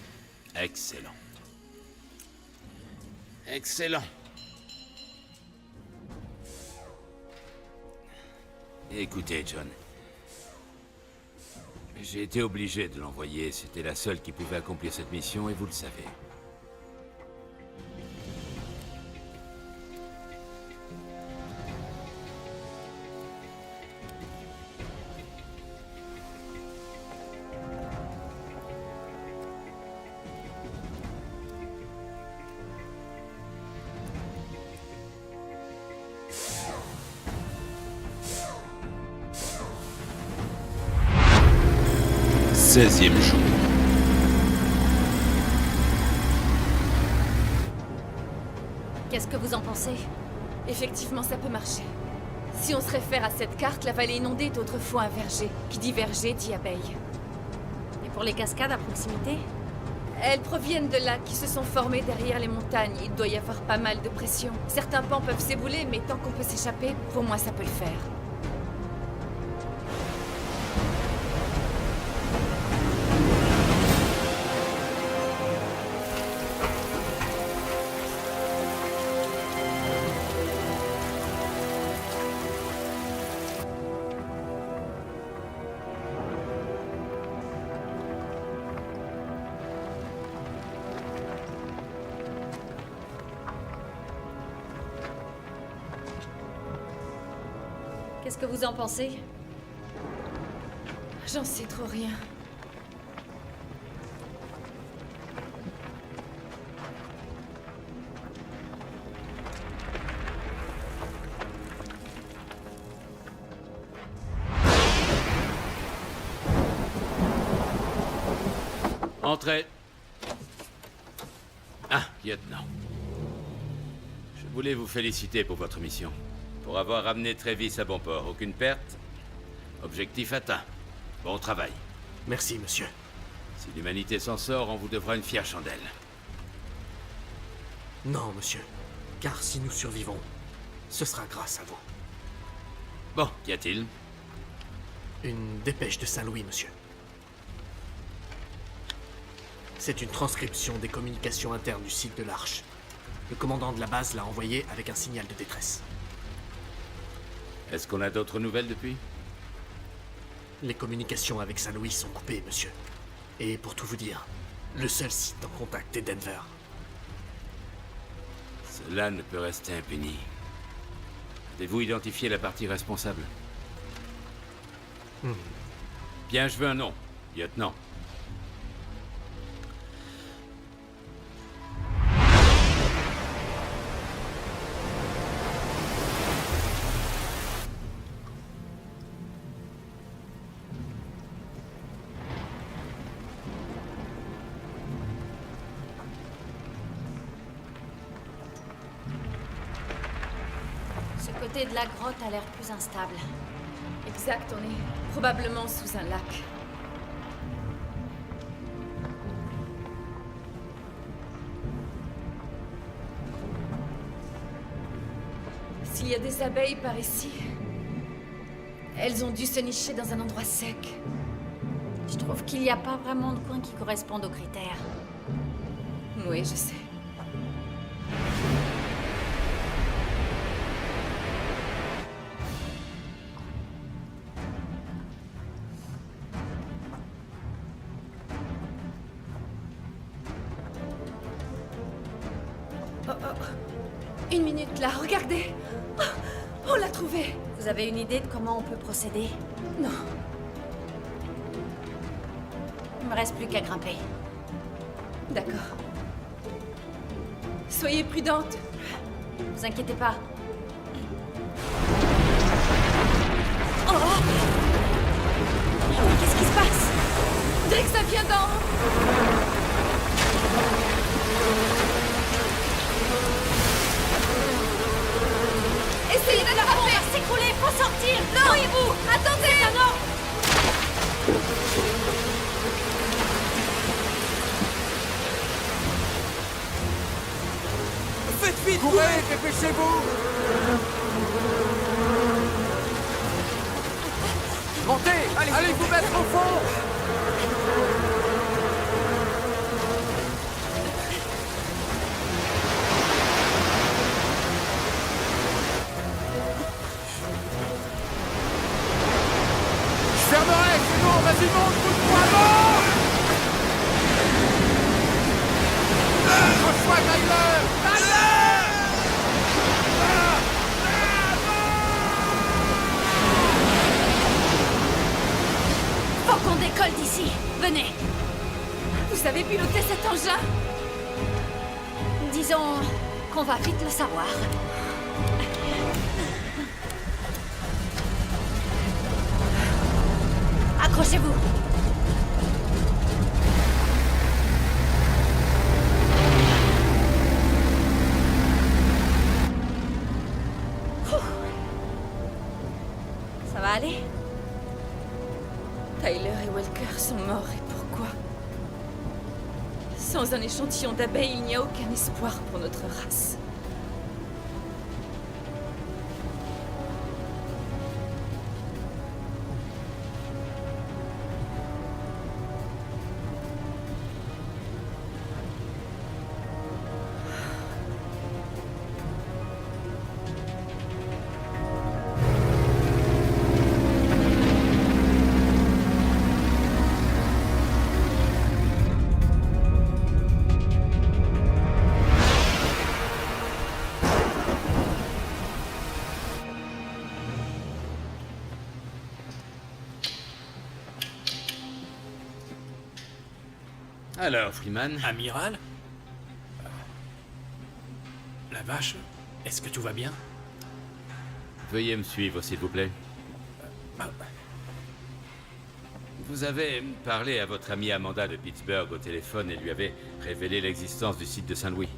Excellent. Excellent. Écoutez, John. J'ai été obligé de l'envoyer. C'était la seule qui pouvait accomplir cette mission et vous le savez. Seizième jour. Qu'est-ce que vous en pensez? Effectivement, ça peut marcher. Si on se réfère à cette carte, la vallée inondée est autrefois un verger. Qui dit verger dit abeille. Et pour les cascades à proximité? Elles proviennent de lacs qui se sont formés derrière les montagnes. Il doit y avoir pas mal de pression. Certains pans peuvent s'ébouler, mais tant qu'on peut s'échapper, pour moi ça peut le faire. Qu'est-ce que vous en pensez? J'en sais trop rien. Entrez. Ah, lieutenant. Je voulais vous féliciter pour votre mission. Pour avoir ramené Travis à bon port. Aucune perte. Objectif atteint. Bon travail. Merci, monsieur. Si l'humanité s'en sort, on vous devra une fière chandelle. Non, monsieur. Car si nous survivons, ce sera grâce à vous. Bon, qu'y a-t-il? Une dépêche de Saint-Louis, monsieur. C'est une transcription des communications internes du site de l'Arche. Le commandant de la base l'a envoyé avec un signal de détresse. Est-ce qu'on a d'autres nouvelles depuis? Les communications avec Saint-Louis sont coupées, monsieur. Et pour tout vous dire, le seul site en contact est Denver. Cela ne peut rester impuni. Avez-vous identifié la partie responsable? Bien, je veux un nom, lieutenant. Ce côté de la grotte a l'air plus instable. Exact, on est probablement sous un lac. S'il y a des abeilles par ici, elles ont dû se nicher dans un endroit sec. Je trouve qu'il n'y a pas vraiment de coin qui correspondent aux critères. Oui, je sais. Oh, oh. Une minute là, regardez. Oh, on l'a trouvé. Vous avez une idée de comment on peut procéder? Non. Il me reste plus qu'à grimper. D'accord. Soyez prudente. Vous inquiétez pas. Oh! Mais qu'est-ce qui se passe? On dirait que ça vient d'en... Essayez de l'attraper! On va s'écrouler, faut sortir! Non! Voyez-vous! Attendez! C'est un ordre! Faites vite! Courez, dépêchez-vous! Montez! Allez vous mettre au fond! Je fermerai, c'est bon, vas-y monte, pousse-moi à mort! Accroche-toi, Tyler! Tyler! Faut qu'on décolle d'ici! Venez! Vous savez piloter cet engin? Disons qu'on va vite le savoir. Accrochez-vous! Ça va aller? Tyler et Walker sont morts, et pourquoi? Sans un échantillon d'abeilles, il n'y a aucun espoir pour notre race. Alors, Freeman, Amiral La vache, est-ce que tout va bien? veuillez me suivre, s'il vous plaît. Vous avez parlé à votre amie Amanda de Pittsburgh au téléphone et lui avez révélé l'existence du site de Saint-Louis.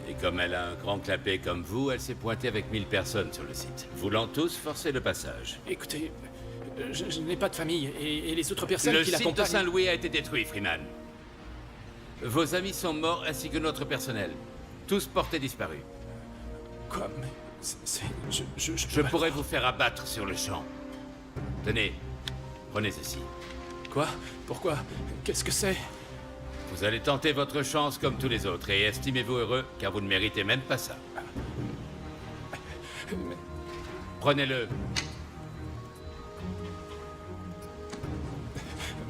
Et comme elle a un grand clapet comme vous, elle s'est pointée avec 1000 personnes sur le site, voulant tous forcer le passage. Écoutez, je n'ai pas de famille, et les autres personnes Le qui site de l'accompagnent... Saint-Louis a été détruit, Freeman. Vos amis sont morts ainsi que notre personnel. Tous portés disparus. Quoi? Mais Je pourrais vous faire abattre sur le champ. Tenez, prenez ceci. Quoi? Pourquoi? Qu'est-ce que c'est? Vous allez tenter votre chance comme tous les autres et estimez-vous heureux car vous ne méritez même pas ça. Prenez-le.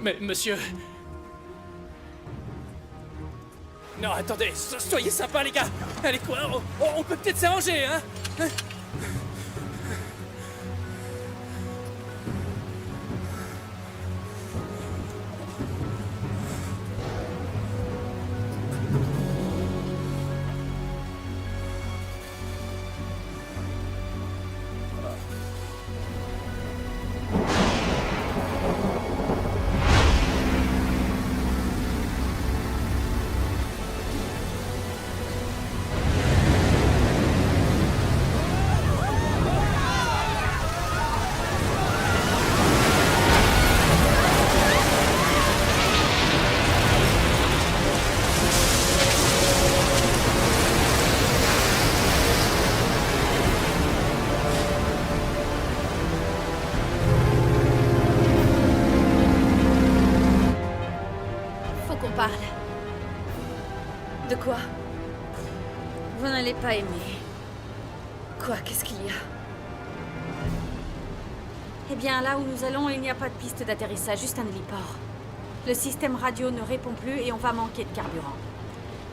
Mais, monsieur... Non, attendez, soyez sympas, les gars. Allez, quoi? On peut peut-être s'arranger, hein? Parle. De quoi? Vous n'allez pas aimer. Quoi? Qu'est-ce qu'il y a? Eh bien, là où nous allons, il n'y a pas de piste d'atterrissage, juste un héliport. Le système radio ne répond plus et on va manquer de carburant.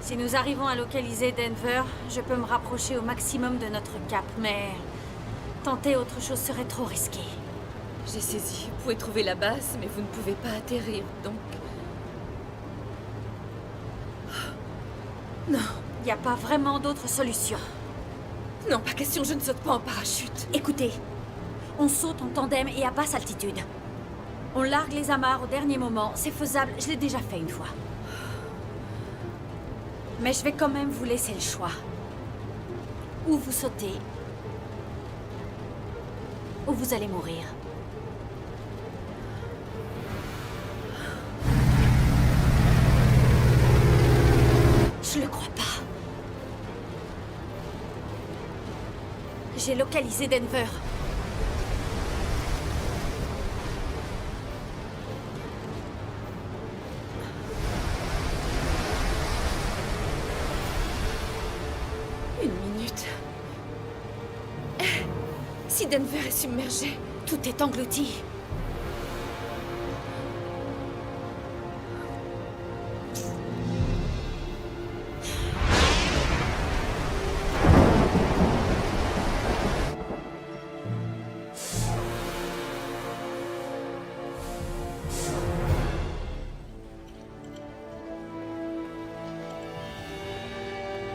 Si nous arrivons à localiser Denver, je peux me rapprocher au maximum de notre cap, mais tenter autre chose serait trop risqué. J'ai saisi. Vous pouvez trouver la base, mais vous ne pouvez pas atterrir, donc... Non. Il n'y a pas vraiment d'autre solution. Non, pas question, je ne saute pas en parachute. Écoutez, on saute en tandem et à basse altitude. On largue les amarres au dernier moment, c'est faisable, je l'ai déjà fait une fois. Mais je vais quand même vous laisser le choix. Ou vous sautez, ou vous allez mourir. Je le crois pas. J'ai localisé Denver. Une minute. Si Denver est submergé, tout est englouti.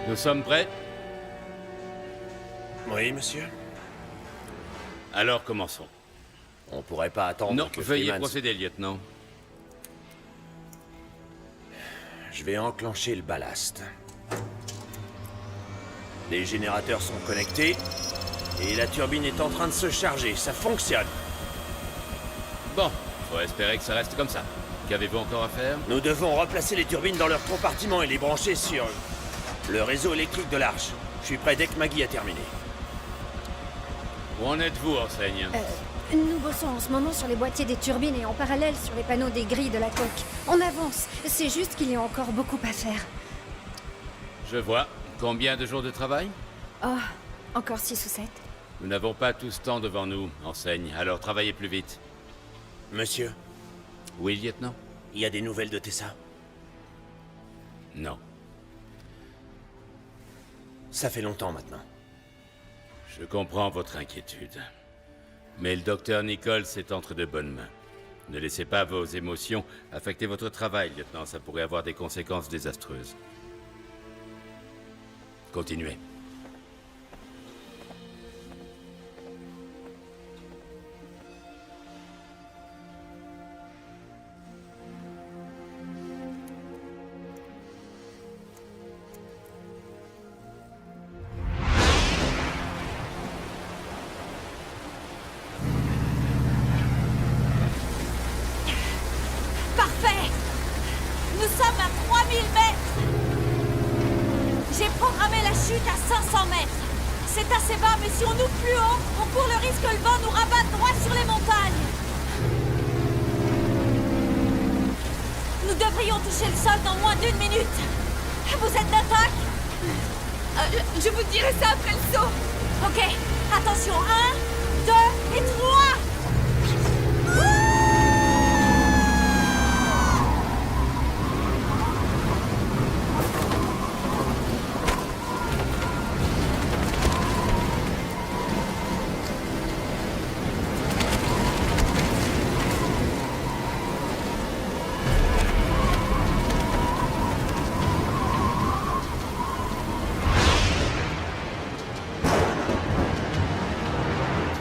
Nous sommes prêts? Oui, monsieur. Alors commençons. On pourrait pas attendre Non, que veuillez Freeman... procéder, lieutenant. Je vais enclencher le ballast. Les générateurs sont connectés et la turbine est en train de se charger. Ça fonctionne. Bon, faut espérer que ça reste comme ça. Qu'avez-vous encore à faire? Nous devons replacer les turbines dans leur compartiment et les brancher sur le réseau électrique de l'arche. Je suis prêt dès que Maggie a terminé. Où en êtes-vous, enseigne? Nous bossons en ce moment sur les boîtiers des turbines et en parallèle sur les panneaux des grilles de la coque. On avance. C'est juste qu'il y a encore beaucoup à faire. Je vois. Combien de jours de travail? Oh, encore 6 ou 7. Nous n'avons pas tout ce temps devant nous, enseigne. Alors travaillez plus vite. Monsieur, Oui, lieutenant? il y a des nouvelles de Tessa? Non. Ça fait longtemps maintenant. Je comprends votre inquiétude. Mais le docteur Nichols est entre de bonnes mains. Ne laissez pas vos émotions affecter votre travail, lieutenant. Ça pourrait avoir des conséquences désastreuses. Continuez. Parfait! Nous sommes à 3000 mètres! J'ai programmé la chute à 500 mètres. C'est assez bas, mais si on ouvre plus haut, on court le risque que le vent nous rabatte droit sur les montagnes. Nous devrions toucher le sol dans moins d'1 minute. Vous êtes d'attaque? Je vous dirai ça après le saut. Ok, attention, 1, 2 et 3!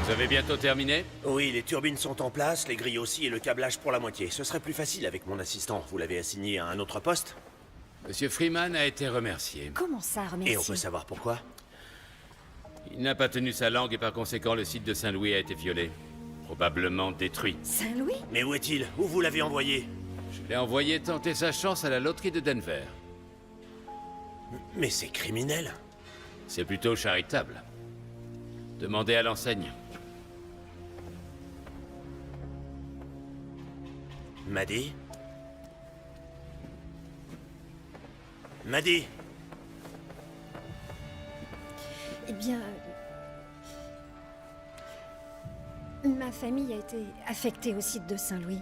Vous avez bientôt terminé? Oui, les turbines sont en place, les grilles aussi et le câblage pour la moitié. Ce serait plus facile avec mon assistant. Vous l'avez assigné à un autre poste? Monsieur Freeman a été remercié. Comment ça, remercier? Et on peut savoir pourquoi? Il n'a pas tenu sa langue et par conséquent le site de Saint-Louis a été violé. Probablement détruit. Saint-Louis? Mais où est-il? Où vous l'avez envoyé? Je l'ai envoyé tenter sa chance à la loterie de Denver. Mais c'est criminel. C'est plutôt charitable. Demandez à l'enseigne. Maddie? Maddie? Eh bien... ma famille a été affectée au site de Saint-Louis.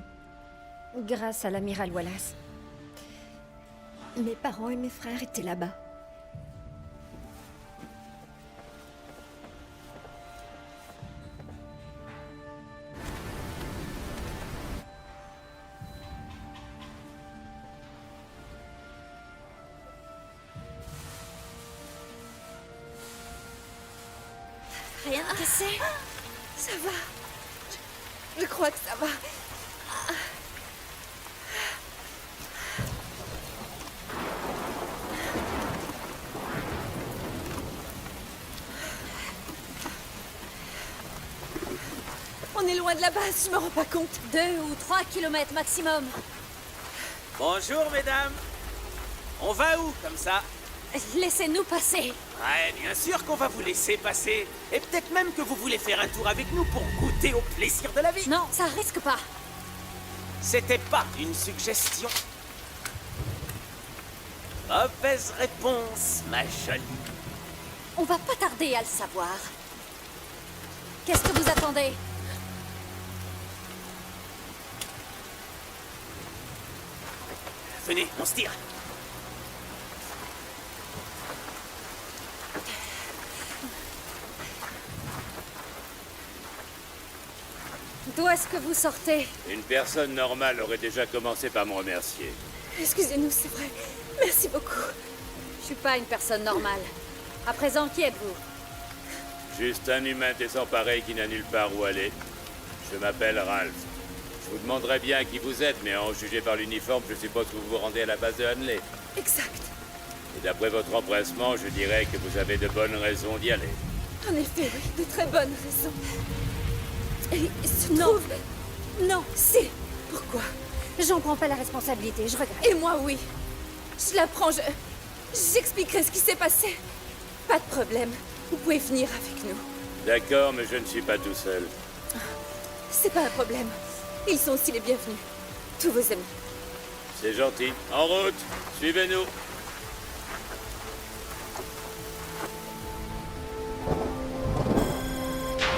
Grâce à l'amiral Wallace. Mes parents et mes frères étaient là-bas. rien de cassé? Ça va. Je crois que ça va. On est loin de la base, je me rends pas compte. 2 ou 3 kilomètres maximum. Bonjour, mesdames. On va où, comme ça? Laissez-nous passer. Ouais, bien sûr qu'on va vous laisser passer. Et peut-être même que vous voulez faire un tour avec nous pour goûter au plaisir de la vie. Non, ça risque pas. C'était pas une suggestion. Mauvaise réponse, ma jolie. On va pas tarder à le savoir. Qu'est-ce que vous attendez? Venez, on se tire. D'où est-ce que vous sortez? Une personne normale aurait déjà commencé par me remercier. Excusez-nous, c'est vrai. Merci beaucoup. Je suis pas une personne normale. À présent, qui êtes-vous? Juste un humain désemparé qui n'a nulle part où aller. Je m'appelle Ralph. Je vous demanderai bien qui vous êtes, mais en juger par l'uniforme, je suppose que vous vous rendez à la base de Hunley. Exact. Et d'après votre empressement, je dirais que vous avez de bonnes raisons d'y aller. En effet, oui, de très bonnes raisons. Et il se trouve... Non, c'est... Pourquoi? J'en prends pas la responsabilité, je regrette. Et moi, oui. Je la prends, j'expliquerai ce qui s'est passé. Pas de problème. Vous pouvez venir avec nous. D'accord, mais je ne suis pas tout seul. C'est pas un problème. Ils sont aussi les bienvenus. Tous vos amis. C'est gentil. En route, suivez-nous.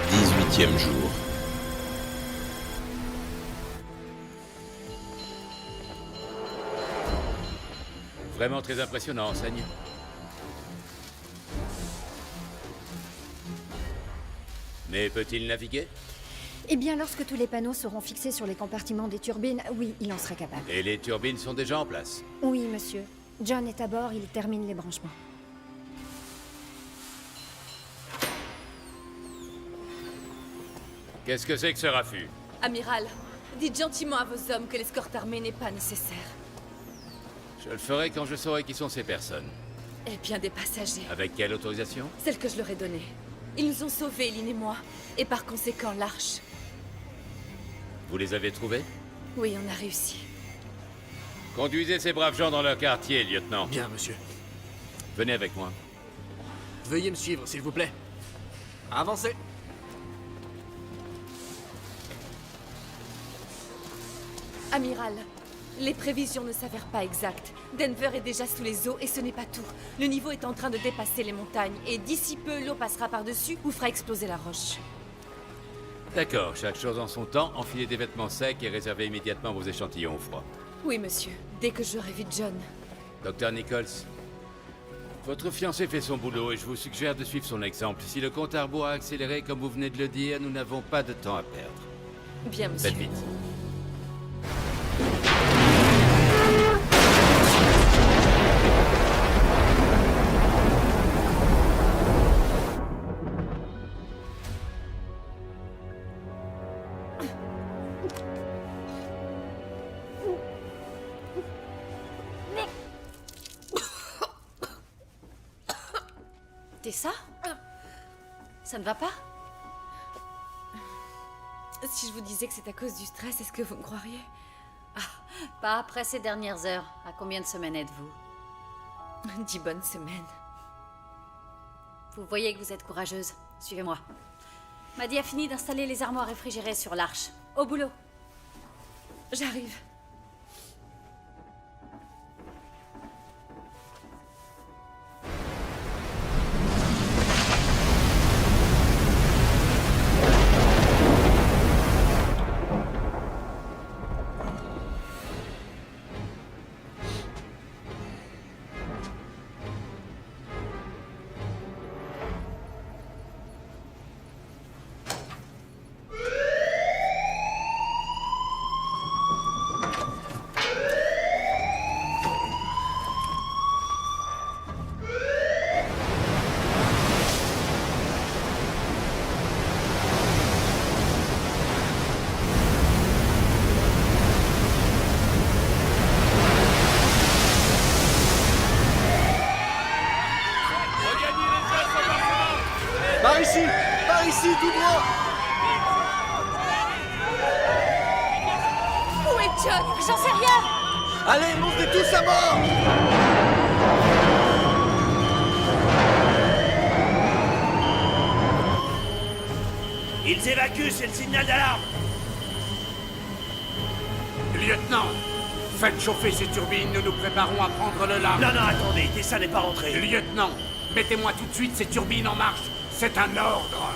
Dix-huitième jour. Vraiment très impressionnant, enseigne. Mais peut-il naviguer? Eh bien, lorsque tous les panneaux seront fixés sur les compartiments des turbines, oui, il en sera capable. Et les turbines sont déjà en place? Oui, monsieur. John est à bord, il termine les branchements. Qu'est-ce que c'est que ce raffut? Amiral, dites gentiment à vos hommes que l'escorte armée n'est pas nécessaire. Je le ferai quand je saurai qui sont ces personnes. Eh bien, des passagers. Avec quelle autorisation? Celle que je leur ai donnée. Ils nous ont sauvés, Lynn et moi. Et par conséquent, l'Arche. Vous les avez trouvés? Oui, on a réussi. Conduisez ces braves gens dans leur quartier, lieutenant. Bien, monsieur. Venez avec moi. Veuillez me suivre, s'il vous plaît. Avancez. Amiral, les prévisions ne s'avèrent pas exactes. Denver est déjà sous les eaux et ce n'est pas tout. Le niveau est en train de dépasser les montagnes et d'ici peu, l'eau passera par-dessus ou fera exploser la roche. D'accord, chaque chose en son temps. Enfilez des vêtements secs et réservez immédiatement vos échantillons au froid. Oui, monsieur. Dès que j'aurai vu John. Docteur Nichols, votre fiancé fait son boulot et je vous suggère de suivre son exemple. Si le compte à rebours a accéléré, comme vous venez de le dire, nous n'avons pas de temps à perdre. Bien, monsieur. Faites vite. C'est ça? Ça ne va pas? Si je vous disais que c'est à cause du stress, est-ce que vous me croiriez? Pas après ces dernières heures. À combien de semaines êtes-vous? 10 bonnes semaines. Vous voyez que vous êtes courageuse. Suivez-moi. Maddy a fini d'installer les armoires réfrigérées sur l'Arche. Au boulot. J'arrive. j'en sais rien. Allez, montez tous à bord! Ils évacuent, c'est le signal d'alarme. Lieutenant, faites chauffer ces turbines, nous nous préparons à prendre le large. Non, non, attendez, Tessa n'est pas rentré. Lieutenant, mettez-moi tout de suite ces turbines en marche. C'est un ordre.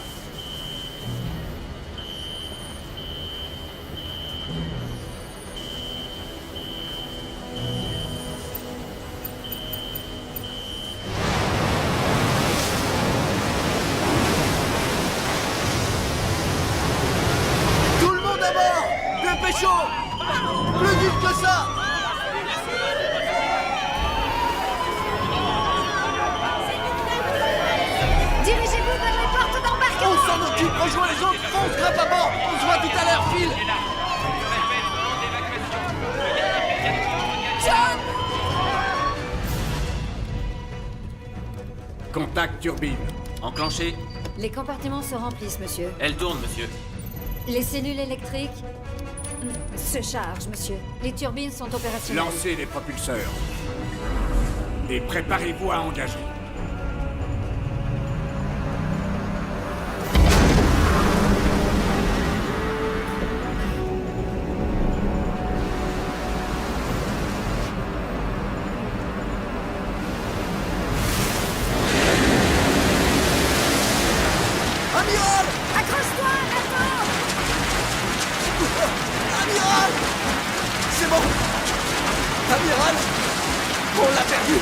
Tout le monde à bord! Dépêchons! Plus vite que ça! Dirigez-vous vers les portes d'embarquement. On s'en occupe, rejoins les autres, fonce, grimpe à bord! On se voit tout à l'heure, Phil! Contact turbine. Enclenché. Les compartiments se remplissent, monsieur. Elle tourne, monsieur. Les cellules électriques se chargent, monsieur. Les turbines sont opérationnelles. Lancez les propulseurs. Et préparez-vous à engager. Amiral! Accroche-toi, attends. Amiral! C'est bon! Amiral! On l'a perdu!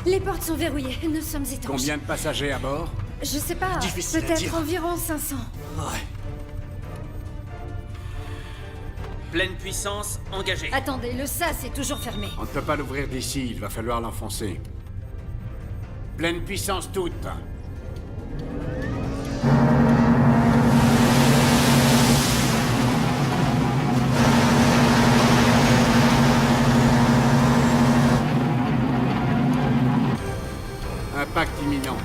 Les portes sont verrouillées. Nous sommes étanches. Combien de passagers à bord? Je sais pas. Difficile à Peut-être dire. environ 500. Ouais. Pleine puissance, engagée. Attendez, le sas est toujours fermé. On ne peut pas l'ouvrir d'ici, il va falloir l'enfoncer. Pleine puissance toute. Impact imminent.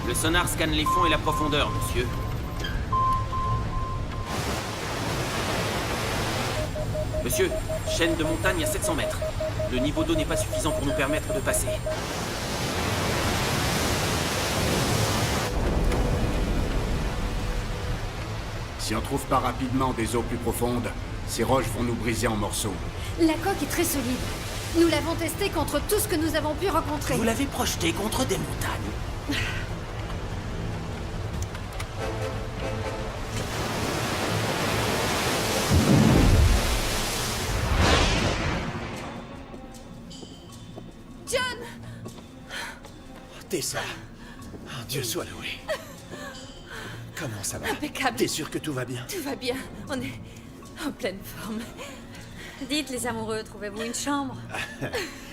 Le sonar scanne les fonds et la profondeur, monsieur. Monsieur, chaîne de montagne à 700 mètres. Le niveau d'eau n'est pas suffisant pour nous permettre de passer. Si on trouve pas rapidement des eaux plus profondes, ces roches vont nous briser en morceaux. La coque est très solide. Nous l'avons testée contre tout ce que nous avons pu rencontrer. Vous l'avez projeté contre des montagnes. John! Tessa. Oh, Dieu soit loué. Comment ça va? Impeccable. T'es sûr que tout va bien? Tout va bien. On est en pleine forme. Dites, les amoureux, trouvez-vous une chambre?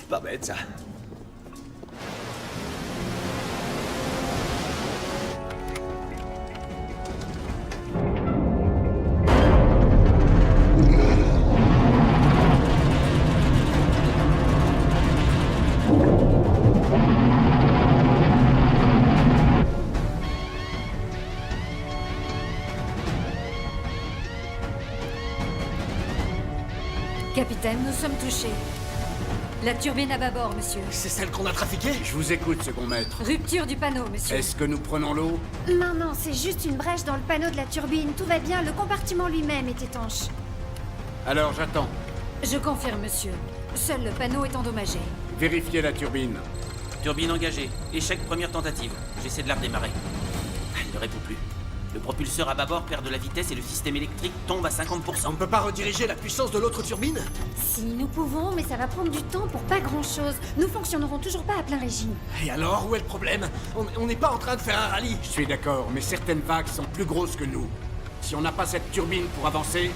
Pas bête, ça. Capitaine, nous sommes touchés. La turbine à bâbord, monsieur. C'est celle qu'on a trafiquée? Je vous écoute, second maître. Rupture du panneau, monsieur. Est-ce que nous prenons l'eau? Non, non, c'est juste une brèche dans le panneau de la turbine. Tout va bien, le compartiment lui-même est étanche. Alors j'attends. Je confirme, monsieur. Seul le panneau est endommagé. Vérifiez la turbine. Turbine engagée. Échec première tentative. J'essaie de la redémarrer. Elle ne répond plus. Le propulseur à bâbord perd de la vitesse et le système électrique tombe à 50%. On ne peut pas rediriger la puissance de l'autre turbine? Si, nous pouvons, mais ça va prendre du temps pour pas grand-chose. Nous fonctionnerons toujours pas à plein régime. Et alors, où est le problème? On n'est pas en train de faire un rallye. Je suis d'accord, mais certaines vagues sont plus grosses que nous. Si on n'a pas cette turbine pour avancer,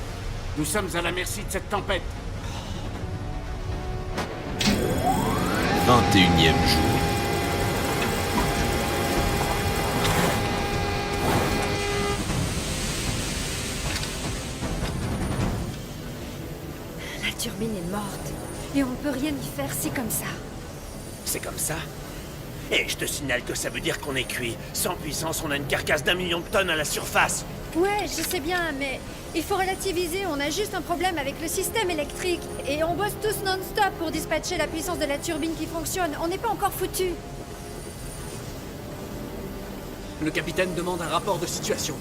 nous sommes à la merci de cette tempête. 21e jour. La turbine est morte. Et on peut rien y faire, c'est comme ça. C'est comme ça? Et je te signale que ça veut dire qu'on est cuit. Sans puissance, on a une carcasse d'1 million de tonnes à la surface. Ouais, je sais bien, mais il faut relativiser. On a juste un problème avec le système électrique. Et on bosse tous non-stop pour dispatcher la puissance de la turbine qui fonctionne. On n'est pas encore foutus. Le capitaine demande un rapport de situation.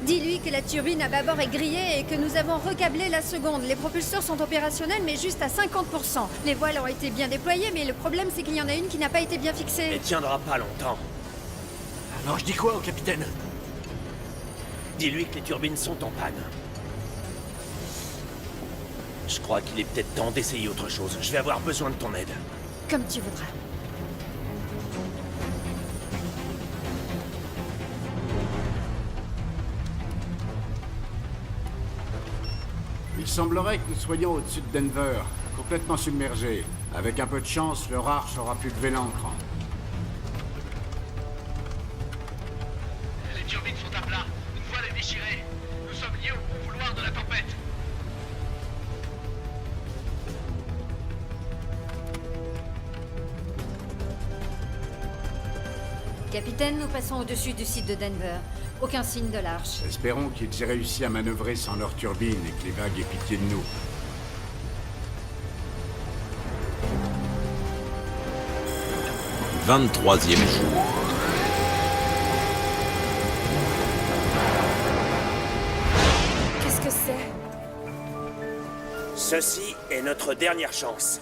Dis-lui que la turbine à bâbord est grillée et que nous avons recablé la seconde. Les propulseurs sont opérationnels, mais juste à 50%. Les voiles ont été bien déployées, mais le problème, c'est qu'il y en a une qui n'a pas été bien fixée. Elle tiendra pas longtemps. Alors je dis quoi au capitaine? Dis-lui que les turbines sont en panne. Je crois qu'il est peut-être temps d'essayer autre chose. Je vais avoir besoin de ton aide. Comme tu voudras. Il semblerait que nous soyons au-dessus de Denver, complètement submergés. Avec un peu de chance, leur arche aura pu lever l'ancre. Les turbines sont à plat. Une voile est déchirée. Nous sommes liés au bon vouloir de la tempête. Capitaine, nous passons au-dessus du site de Denver. Aucun signe de l'arche. Espérons qu'ils aient réussi à manœuvrer sans leur turbine et que les vagues aient pitié de nous. « 23e jour. Qu'est-ce que c'est? Ceci est notre dernière chance.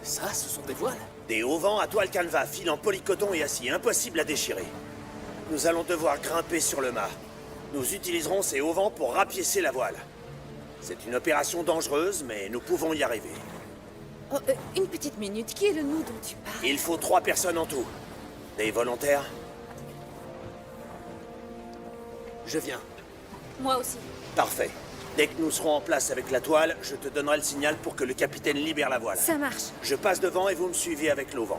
Ça, ce sont des voiles? Des hauts vents à toile canevas, fil en polycoton et acier, impossible à déchirer. Nous allons devoir grimper sur le mât. Nous utiliserons ces hauts vents pour rapiécer la voile. C'est une opération dangereuse, mais nous pouvons y arriver. Oh, une petite minute, qui est le nous dont tu parles? Il faut 3 personnes en tout. Des volontaires? Je viens. Moi aussi. Parfait. Dès que nous serons en place avec la toile, je te donnerai le signal pour que le capitaine libère la voile. Ça marche. Je passe devant et vous me suivez avec l'auvent.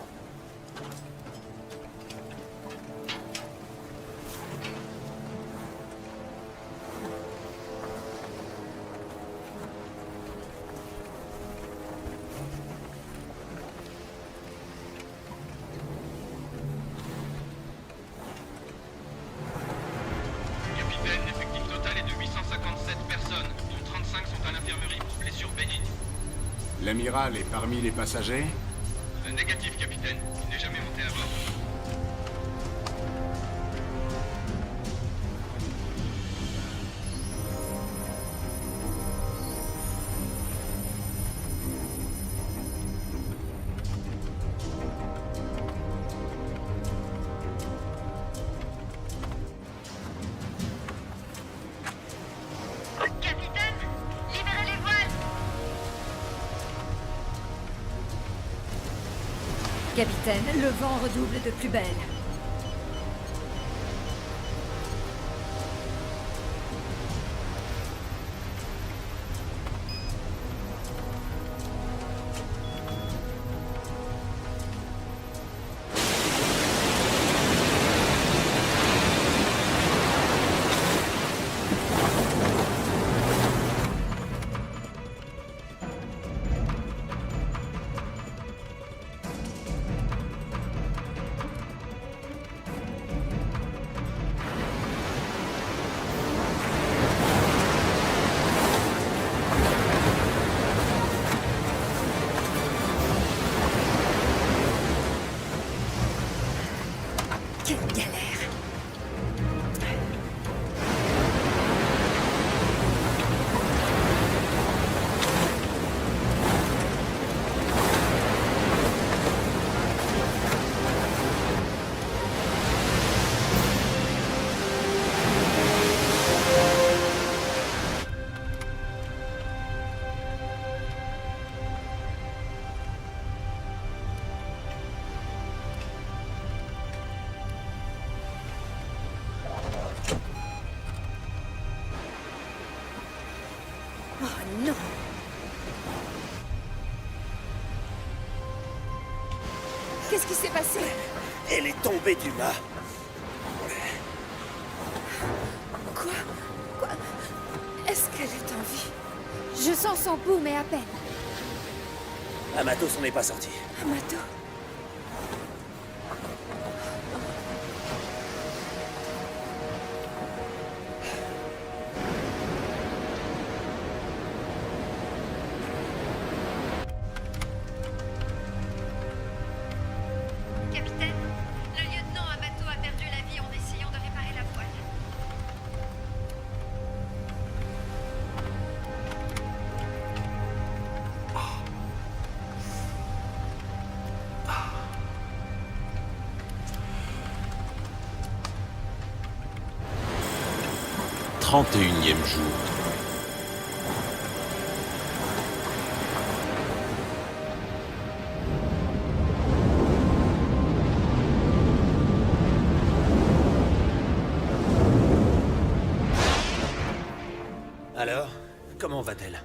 Capitaine, l'effectif total est de 857 personnes, dont 35 sont à l'infirmerie pour blessures bénignes. L'amiral est parmi les passagers? Négatif, capitaine. Il n'est jamais monté à bord. Capitaine, libérez les voiles! Capitaine, le vent redouble de plus belle. Quelle galère! passé? Elle est tombée du mât. Quoi? Est-ce qu'elle est en vie? Je sens son pouls, mais à peine. Amato s'en est pas sorti. Amato? Capitaine, le lieutenant Amato a perdu la vie en essayant de réparer la voile. « 31e jour. Alors, comment va-t-elle?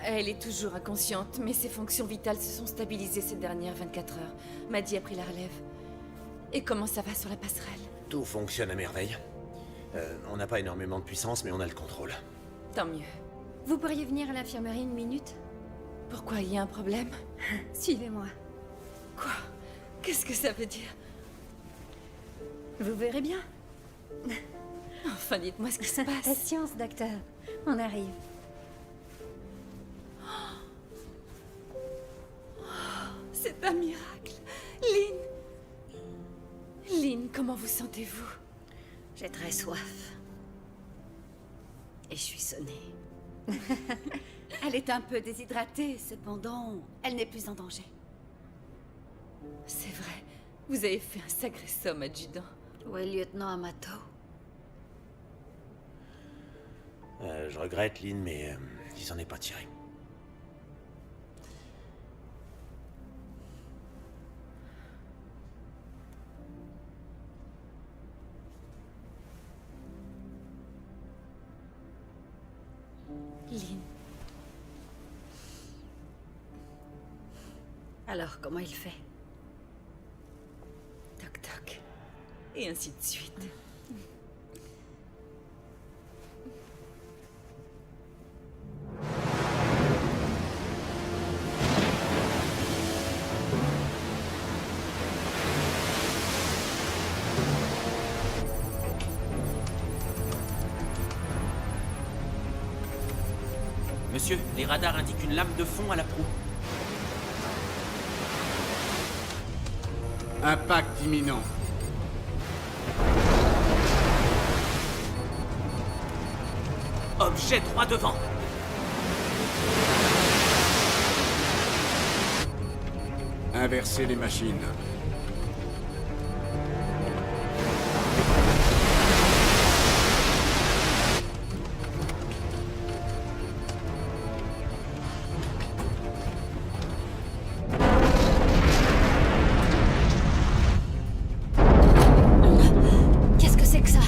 Elle est toujours inconsciente, mais ses fonctions vitales se sont stabilisées ces dernières 24 heures. Maddy a pris la relève. Et comment ça va sur la passerelle? Tout fonctionne à merveille. On n'a pas énormément de puissance, mais on a le contrôle. Tant mieux. Vous pourriez venir à l'infirmerie une minute? Pourquoi, il y a un problème? Suivez-moi. Quoi? Qu'est-ce que ça veut dire? Vous verrez bien. Enfin, dites-moi ce qui se passe. Patience, docteur. On arrive. C'est un miracle. Lynn! Lynn, comment vous sentez-vous? J'ai très soif. Et je suis sonnée. Elle est un peu déshydratée, cependant, elle n'est plus en danger. C'est vrai. Vous avez fait un sacré somme, adjudant. Où est le lieutenant Amato? Je regrette, Lynn, mais il s'en est pas tiré. Lynn. Alors, comment il fait? Toc toc. Et ainsi de suite. Monsieur, les radars indiquent une lame de fond à la proue. Impact imminent. Objet droit devant. Inverser les machines. Qu'est-ce que c'est que ça?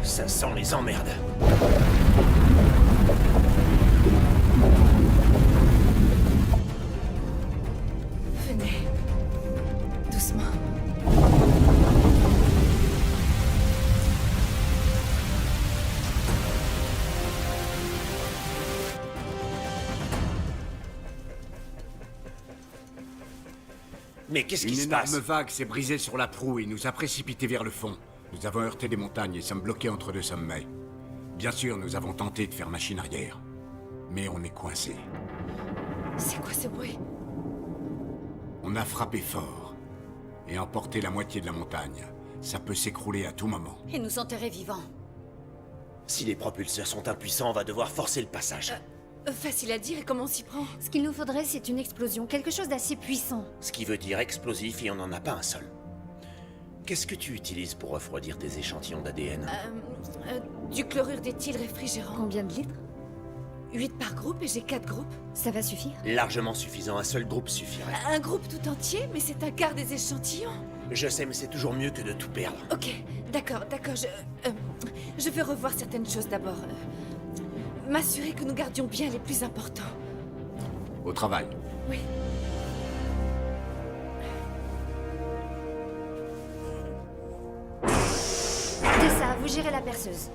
Ça sent les emmerdes. Venez. Doucement. Mais qu'est-ce qui Une se énorme passe? vague s'est brisée sur la proue et nous a précipités vers le fond. Nous avons heurté des montagnes et sommes bloqués entre deux sommets. Bien sûr, nous avons tenté de faire machine arrière. Mais on est coincés. C'est quoi ce bruit? On a frappé fort et emporté la moitié de la montagne. Ça peut s'écrouler à tout moment. Et nous enterrer vivants. Si les propulseurs sont impuissants, on va devoir forcer le passage. Facile à dire, et comment on s'y prend? Ce qu'il nous faudrait, c'est une explosion, quelque chose d'assez puissant. Ce qui veut dire explosif et on n'en a pas un seul. Qu'est-ce que tu utilises pour refroidir tes échantillons d'ADN? Du chlorure d'éthyle réfrigérant. Combien de litres? 8 par groupe et j'ai 4 groupes. Ça va suffire? Largement suffisant, un seul groupe suffirait. Un groupe tout entier, mais c'est un quart des échantillons. Je sais, mais c'est toujours mieux que de tout perdre. Ok, d'accord, je vais revoir certaines choses d'abord. M'assurer que nous gardions bien les plus importants. Au travail. Oui. Tessa, vous gérez la perceuse.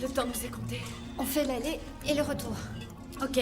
Le temps nous est compté. On fait l'aller et le retour. Ok.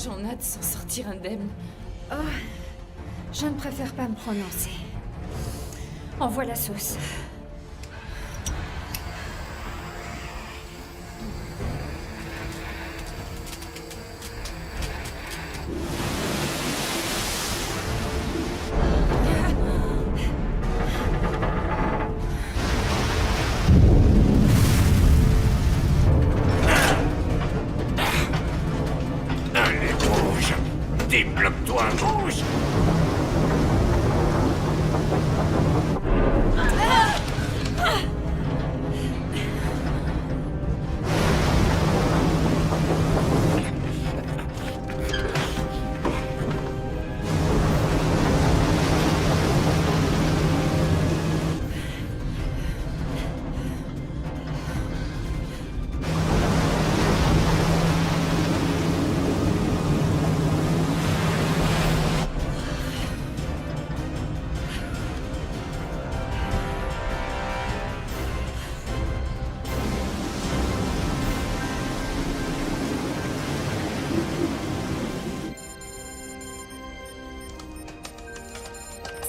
On a de s'en sortir indemne. Oh, je ne préfère pas me prononcer. Envoie la sauce. Débloque-toi, bouge!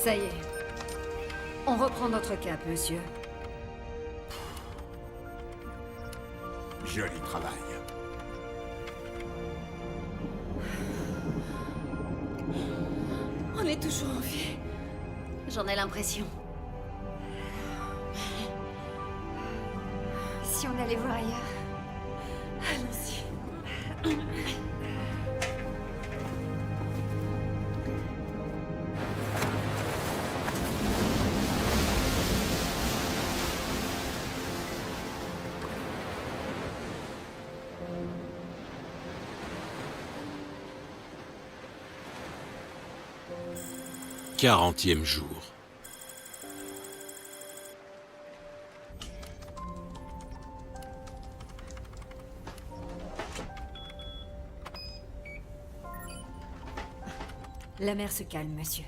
Ça y est. On reprend notre cap, monsieur. Joli travail. On est toujours en vie. J'en ai l'impression. Si on allait voir ailleurs. Allons-y. Quarantième jour. La mer se calme, monsieur.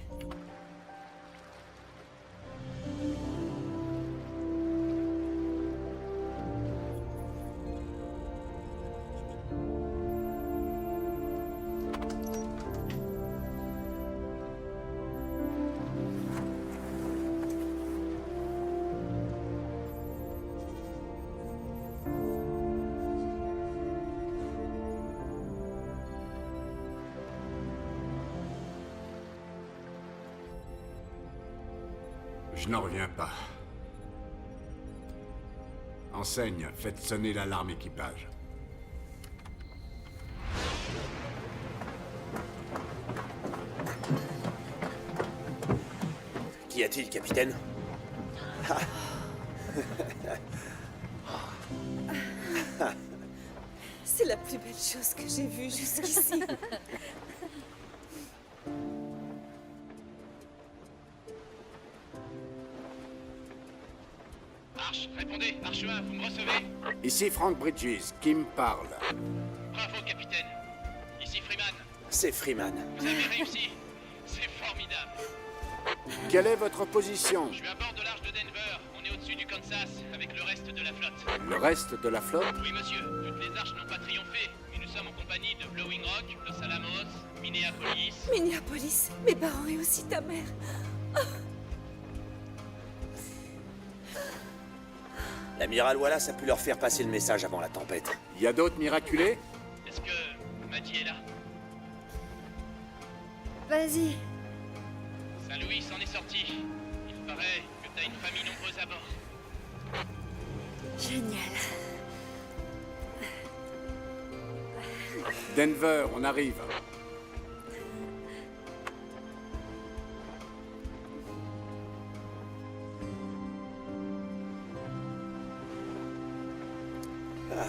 Je n'en reviens pas. Enseigne, faites sonner l'alarme équipage. Qu'y a-t-il, capitaine? Ah. C'est la plus belle chose que j'ai vue jusqu'ici. Arch, répondez. Arch 1, vous me recevez? Ici Frank Bridges, qui me parle? Bravo, capitaine. Ici Freeman. C'est Freeman. Vous avez réussi. C'est formidable. Quelle est votre position? Je suis à bord de l'arche de Denver. On est au-dessus du Kansas, avec le reste de la flotte. Le reste de la flotte? Oui, monsieur. Toutes les arches n'ont pas triomphé. Mais nous sommes en compagnie de Blowing Rock, Los Alamos, Minneapolis. Minneapolis, mes parents et aussi ta mère. L'amiral Wallace a pu leur faire passer le message avant la tempête. Il y a d'autres miraculés? Est-ce que Maddy est là? Vas-y. Saint-Louis s'en est sorti. Il paraît que t'as une famille nombreuse à bord. Génial. Denver, on arrive. Ah.